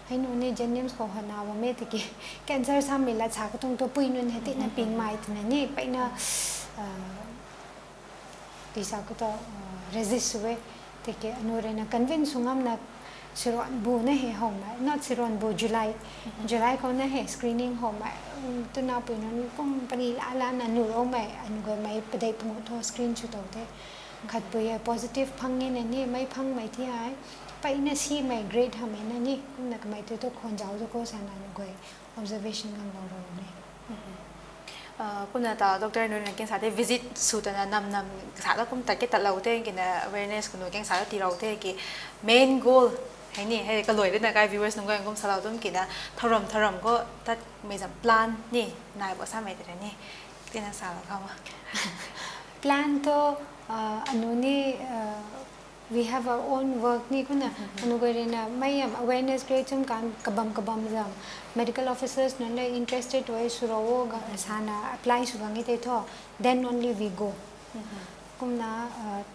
ให้นู่นนี่ Jinims ก็หันเอาว่าเมื่อกี้ cancer สามมีละฉากก็ต้องตัวปุยนั่นให้ติดนั่นปิงไม้ที่นั่นนี่ไปน่ะที่สักก็ต้อง resist ไว้ที่เกี่ยนู่นเรื่อง convince สุงามนักสิรอนบูเนี่ยเหรอห้องไหม not สิรอนบู July เขาเนี่ยเหรอ screening ห้องไหมตัวน่าปุยนั่นก็ปนีละนั่นนู่นเอาไหมอันนู้นก็ไม่ไปได้พุ่งตัว screen ชุดเอาเถอะขัดปุย positive พังเงี้ยนี่ไม่พังไม่ที่ไหนไปน่ะซีไม่ grade ทำไมนั่นนี่คุณนักไม่ตัวคนเจ้าตัวก็สันนั่นก็ observation กันเราเนี่ยคุณน่ะต่อดรนุ่นเก่งสายที่ visit สุดนะนำสายแล้วคุณแต่ก็ตัดเราเท่กิน awareness คุณนุ่นเก่งสายที่เราเท่กี่ main goal ให้นี่ให้ก็รวยด้วยนะกาย viewers นุ่นก็ยังกุมสาวต้นกินนะทรมก็ถ้าไม่จำ plan นี่นายบอกสามีแต่นี่ที่นั่นสาวเขาว่า plan ตัวอันนู้นนี่we have our own work นี่คุณน่ะอันนู้นก็เรียนไม่ยำ awareness create จำการกระบำจำ medical officers นั่นได้ interested ไว้สุราโวก็สานะ apply สุกังที่เท่า then only we go คุณน่ะ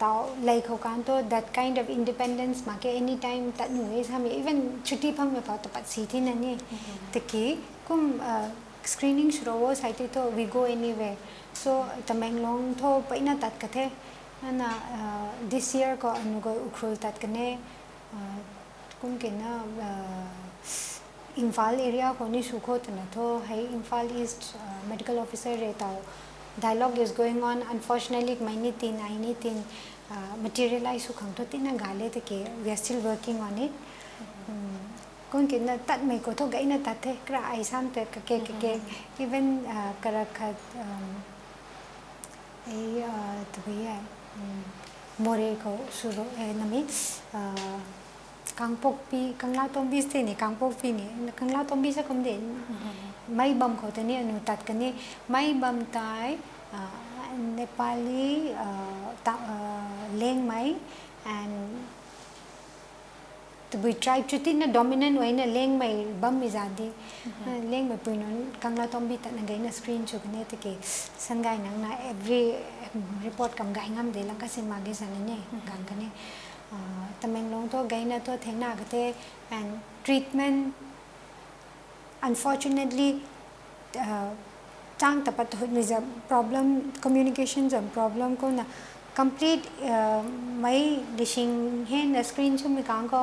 ต่อเลยเขาการตัว that kind of independence มาแค่ anytime ตัดหนูเองทำ even ชุดที่พังไม่พอตัดปัดสีที่นั่นนี่ตะกี้คุณ screening สุราโวใส่ที่เท่า we go anywhere so แต่แมงลงเท่าไปน่าตัดกันเท่นั่นน่ะ this year ก็อันนู้นก็อุครุลตัดกันเนี่ยคุณเก่งนะอินฟาล area คนนี้สุขโขทัยนะท่อให้อินฟาล east medical officer เรตเอา dialogue is going on unfortunately ไม่นิตินไอ้นิติน materialize สุขังทุกที่นั่งกาเลตะเกีย we are still working on it คุณเก่งนะตัดไม่ก็ท่อไกน่ะตัดเท่กระไอ้ซ้ำแต่กะเก even กระขัดไอ้ตัวใหญ่โมเรก็สุดนั่นมีกังปกปีกังลาตอมบีสเตนี่กังปกปีนี่กังลาตอมบีสักคำเด่นไม่บัมเขาแต่เนี่ยนุตัดกันนี่ไม่บัมตายเนปาลีเล้งไหม and तो we try चुटी ना dominant way ना Laing में बम में ज़्यादा Laing में पुइनो कंगला तोंबी तक ना screen चुकने तो के संगाई ना every report कम गाई ngam दे लंका से मागे साने ने गांग कने तमें लोग तो गाई ना तो थे ना करते and treatment unfortunately चांग तपत हो निज़ problem communication जब problem को ना complete मई डिशिंग है ना screen चुम में कांग को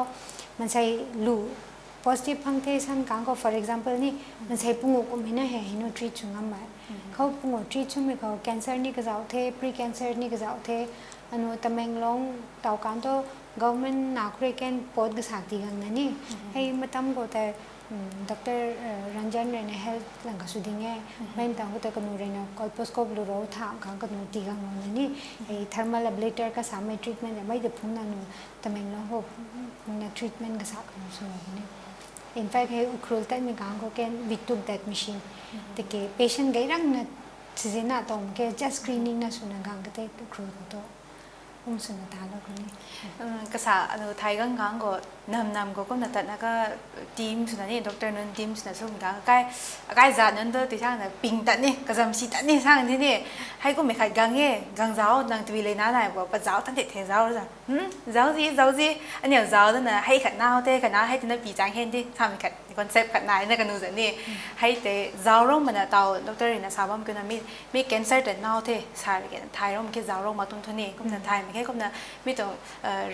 มันใช้ลู positive พังเทสันกางก็ for example นี่มันใช้ปุ่งก็ไม่น่าเห็นว่า treat ช่วงนั้นเขาปุ่ง treat ช่วงนี้เขา cancer นี่ก็จะเอาเท pre cancer นี่ก็จะเอาเทอันนู้นแต่แมงลงเต่าการตัว government นักเรียนปอดก็สักทีกันนั่นนี่ให้มาทำก็แต่ดรรันจันเรน health หลังก็สุดที่เนี่ยไม่ต่างก็แต่กันนู้นเรน colposcope ดูเราถามกันกันนู้นตีกันนู้นนี่ไอ้ thermal ablator ก็สามารถ treatment ไม่ได้พุ่งนั่นนู้นแต่แมงลงเขาพุ่งนั่น treatment ก็สักกันส่วนนี้ in fact ให้อุครุลแต่มีการก็แค่ we took that machine แต่แค่ patient ก็ยังนั่นสิ่งนั้นต้องแค่ just screening นั่นส่วนนั้นการก็แต่อุครุลก็ต้องส่วนนั้นตาแล้วคนนี้กษาอันไทยกังก็นำก็นัดนะก็ทีมส่วนนี้ดรนุ่นทีมส่วนส่วนกังใกล้จานนั้นตัวที่ช่างเนี่ยปิงตัดนี่ก็จำสิตัดนี่ช่างที่นี่ให้ก็ไม่ขายกังเงี้ยกังเจ้าดังทวีเลยนะนายบอกปัจเจ้าตั้งแต่เทเจ้าแล้วจ้ะเจ้าสิอันนี้เจ้านั่นนะให้ขัดหน้าเต้ขัดหน้าให้ที่นั่นปีจางเห็นที่ทำขัดคอนเซ็ปต์ขัดนายนั่นกันนู่นสินี่ให้เต้เจ้าร่มมันเต่าดรนี่นะทราบว่ามันก็มีแคนเซอร์แต่หน้าเต้ใช่เลยไทยร่มแค่เจ้าร่มมาตุ้นทุนนี่ก็มันไทยไม่แค่ก็มันมีตัว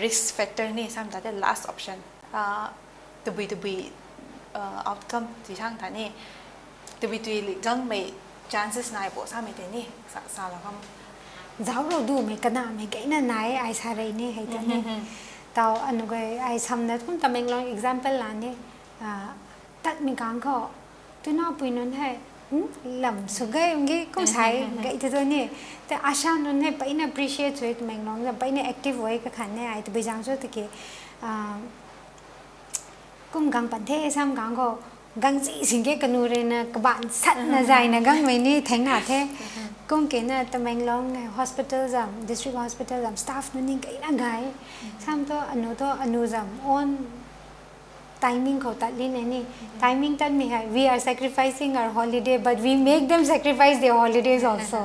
risk factor นี่ซ้ำแต่ last option to be outcome ที่ช่างท่านนี่ to be จังไม่ chances นายบอกซ้ำไม่ได้นี่สารคำเจ้าเราดูไม่กระนาไม่แก่นั่นนายไอ้สารีนี่ให้ตัวนี้แต่อันนู้นก็ไอ้ทำนั่นคุณทำเองลอง example ล้านนี่ตัดมีการก็ตัวน้าปุยนั่นให้ลำสุดก็ยังงี้ก็ใช้ก็อีตัวนี้แต่อาชานั่นให้ไปน่า appreciate ช่วยตัวเองลองจะไปน่า active ไว้ก็ขันเนี่ยไอ้ตัวไปจังช่วยตัวเกี่ยกุ้งกังปันเทซ้ำกังก็กังจีสิ่งเกี่ยกันนู่นเลยนะกบ้านสัตว์น่ะใจนะกังไม่นี่แทงหน้าเทกุ้งเกี่ยน่ะตัวเองลอง hospital จำ district hospital จำ staff นั่นนี่ก็อีน่าไงซ้ำตัวอันนู้นจำ on timing เขาตัดลิ้นนี่ timing ตัดไม่ให้ we are sacrificing our holiday but we make them sacrifice their holidays also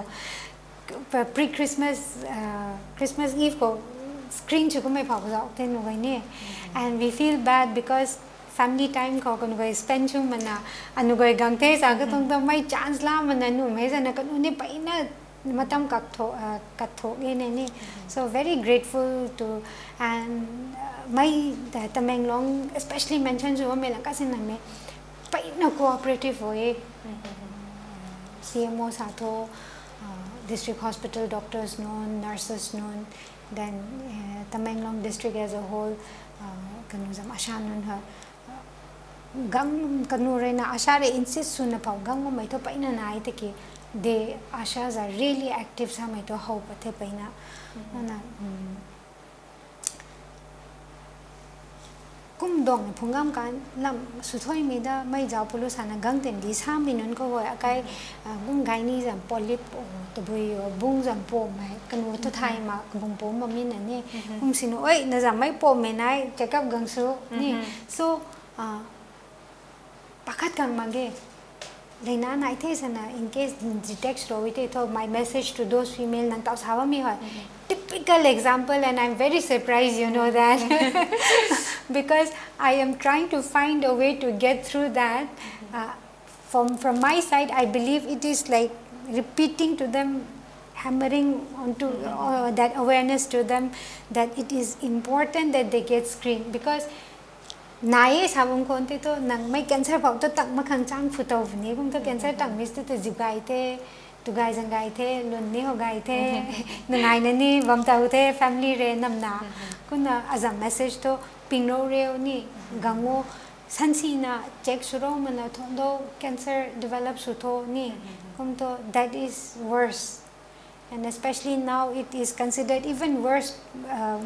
pre Christmas Eve ko screen chu ko mai phau za ten no ne and we feel bad because family time ko kan go spend chu mana anu go gang te sa ka tong ta mai chance la mana nu me sa na ka nu ne pai na matam kat tho ne so very grateful to and my Tamenglong especially mention jo me lang kasi na me pai na cooperative hoye CMO sa to district hospital doctors known nurses known then Tamenglong district as a whole kanu jam asha nun ha gang kanu re na asha re insist sun na pau gang mo mai to pai na nai te ki the ashas are really active sa mai to hope the pai na na kum dong phungam kan lam suthoi mi da mai jaw pulu sana gang ten di sa minun ko wa kai bung gai ni jam polip to bui bung jam po mai kan to thai ma bung po ma min ne kum sino oi na jam mai po me nai check up gang su ni so pakat kan mage leina nai the sana in case detect ro it to my message to those female nang taw sawa mi ha typical example and I'm very surprised you know that because I am trying to find a way to get through that from my side I believe it is like repeating to them hammering onto that awareness to them that it is important that they get screened because nae sabung konti to nang mai cancer phau to tak ma khang chang phuto ni kum to cancer tang mis to jugai te tu gai jang gai the lun ni ho gai the ngai na ni bam tau the family re nam na kuna as a message to pingno re ni gango sansi na check suro mana thondo cancer develop su tho ni kum to that is worse and especially now it is considered even worse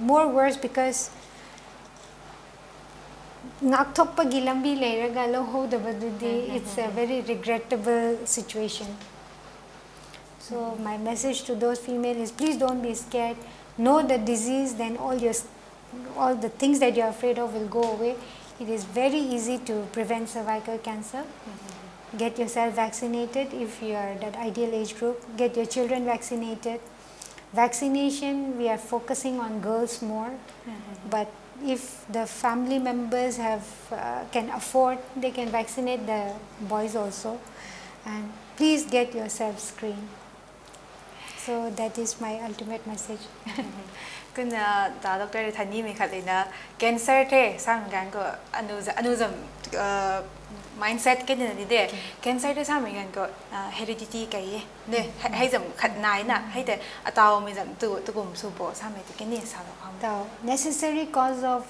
more worse because ngakthok pa gilambi leiraga lo ho da badudi it's a very regrettable situation so my message to those female is please don't be scared know the disease then all the things that you're afraid of will go away it is very easy to prevent cervical cancer get yourself vaccinated if you are that ideal age group get your children vaccinated vaccination we are focusing on girls more but if the family members have can afford they can vaccinate the boys also and please get yourself screened so that is my ultimate message kuna da doctor thani me khalina cancer the sang gan ko anuzam mindset ke ni de cancer the sang gan ko heredity kai ne hai jam khat nai na hai te ataw me jam tu kum su bo sa me ke ni sa lo kham the necessary cause of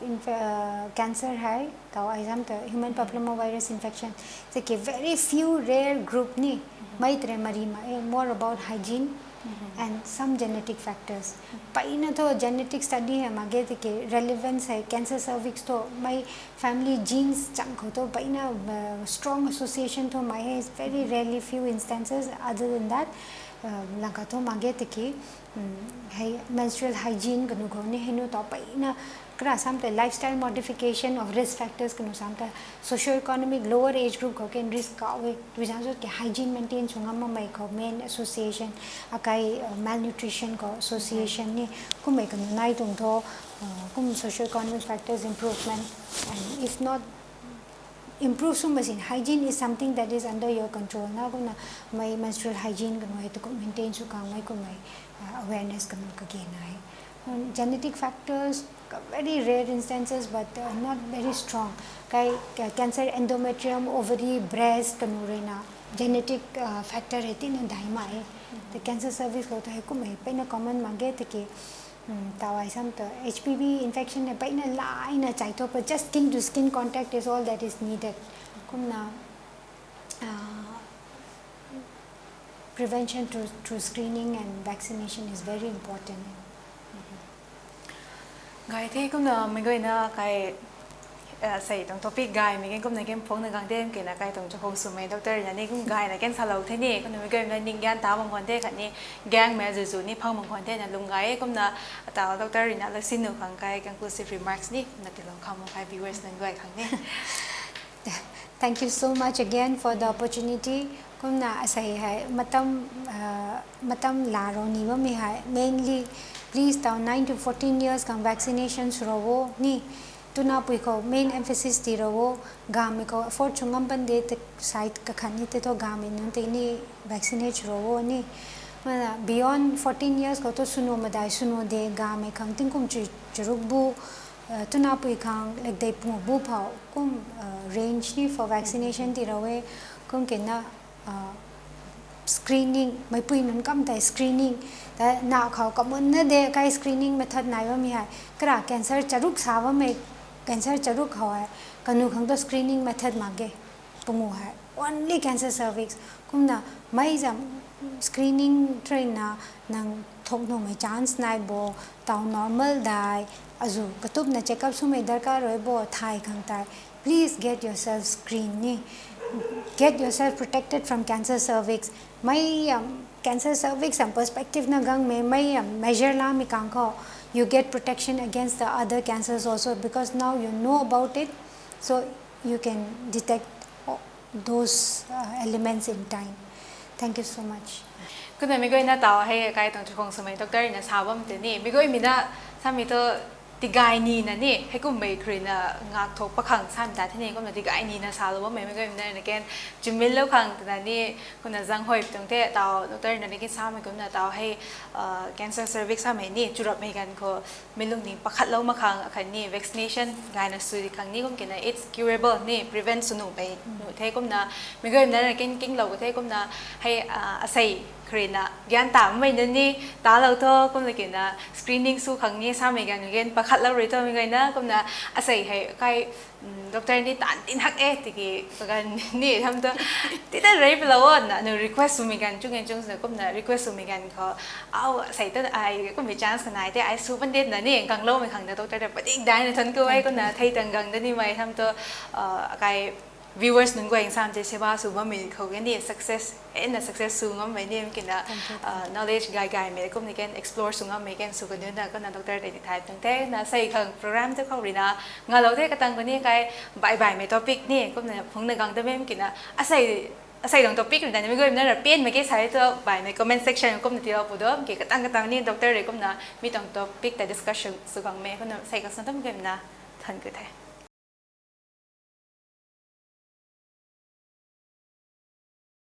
cancer hai taw ai jam the human papillomavirus infection the ke very few rare group ni mai tre Mareamei more about hygiene and some genetic factors paina to genetic study hai mage ke relevance hai cancer cervix to my family genes chang ko to paina strong association to my is very rarely few instances other than that langa to mage ke hai menstrual hygiene kanu ko ne henu to paina kra samte lifestyle modification of risk factors kanu samte socio-economic lower age group ko ken risk ka we reason ke hygiene maintain chungam mai ko main association akai malnutrition ko association ni kumai kanu nai tung tho kum socio-economic factors improvement and if not improve so much in hygiene is something that is under your control na kuna mai menstrual hygiene kanu ai to maintain su ka mai ko mai awareness kanu ka ge nai genetic factors very rare instances but not very strong kai cancer endometrium ovary breast kanurena genetic factor retin and daima the cancer cervix ko to ko mai paina common mage te ke tawai sam to HPV infection ne paina line chai to just skin to skin contact is all that is needed kumna prevention through screening and vaccination is very important gai the kum na me goi na kai sai tong topic gai me kum na kem phong na gang dem ke na kai tong chho su mai doctor na ni kum gai na ken salau the ni kum na me goi na ning gan ta bang kon the khat ni gang me zu ni phang bang kon the na lung gai kum na ta doctor na la sin nu khang kai conclusive remarks ni na ti long kham kai viewers nan goi khang ni Thank you so much again for the opportunity. Kumna asai hai matam laro ni ba mi hai mainly please down 9 to 14 years kan vaccinations rowo ni tuna pui ko main emphasis ti rowo gami ko for chungam bande te site ka khani te to gami nun te ni vaccinate rowo ni beyond 14 years ko to suno madai suno de gami khang ting kum chu churuk bu tuna pui khang like they pu bu phau kum range ni for vaccination ti rowe kum kena screening mai pui nun kam tai screening ta na khau kamun na de kai screening method nai ba mi hai kra cancer charuk sawa me cancer charuk khawai kanu khang to screening method mage pungu hai only cancer cervix kumna mai jam screening train na nang thok no mai chance nai bo taw normal dai azu katup na check up su mai darkar roi bo thai khang tai please get yourself screened ni get yourself protected from cancer cervix mai cancer cervix and perspective na gang mai measure la mi kang kho you get protection against the other cancers also because now you know about it so you can detect those elements in time. Thank you so much. คุณแม่ก็น่าต่อให้กายตรงจุดของสมัยดรเนี่ยสาวว่ามันจะนี่ก็มีน่าถ้ามีตัวติกายนีนะนี่ให้กูไม่ครีน่ะงาทกประคังซ้ำแต่ที่นี่ก็มีติกายนีนะสาวว่าไม่ก็มีนะแกนจุดมิลแล้วคังแต่นี่คุณน่ะจังหอยตรงที่ต่อดรเนี่ยกินซ้ำมันก็น่าต่อให้ cancer cervix ซ้ำนี่จุดรับไม่กันก็ไม่ลุงนี่ประคัดแล้วมาคังคันนี่ vaccination กายน่ะสุดคังนี่ก็กินนะ it's curable นี่ prevent สนุกไปหนูเท่ก็น่ะไม่ก็มีนะกินเราก็เท่ก็น่ะให้อาศัยครีน่ะยันตามไม่นั่นนี่ตาเราเท่าก็เลยกินนะ screening สู้ครั้งนี้ซ้ำอีกกันเงี้ยประคัดแล้วเลยเท่าไม่ก็นะก็นะอาศัยให้ใครดรนี่ตันตินฮักติกี้กันนี่ทำตัวที่ได้เรียบร้อยนะหนู request สู้มีกันจุงเงินจุงเสก็นะ request สู้มีกันเขาเอาใส่ตัวไอ้ก็มี chance กันไหนแต่ไอ้สู้ประเด็นนะนี่กังโลมีครั้งเดียวดรแต่ประเด็นได้ในทันก็ไอ้ก็นะไทยตังกังนี่ไม่ทำตัวใครviewers นึงก็เองสามเจสิบาสูบมีเขาเงี้ยนี่ success นะ success สูงไม่เนี่ยกินนะ knowledge ไกลๆไม่ก็มีการ explore สูงไม่กันสูงกันเยอะนะก็นะดรได้ถ่ายตั้งแต่นะใส่ขังโปรแกรมที่เขาเรียนนะงานเราที่กระตังกันนี่ใครบ่ายๆไม่ topic นี่ก็เนี่ยพงในกังแต่ไม่กินนะใส่ตรง topic อยู่แต่ไม่ก็มีนั่นเปลี่ยนไม่กี่ใส่ตัวบ่ายใน comment section ก็มีที่เราพูดว่ากี่กระตังนี่ดรได้ก็นะมีตรง topicแต่ discussionสูงกังไม่ก็นะใส่กันสันต้องมีกันนะทันก็ได้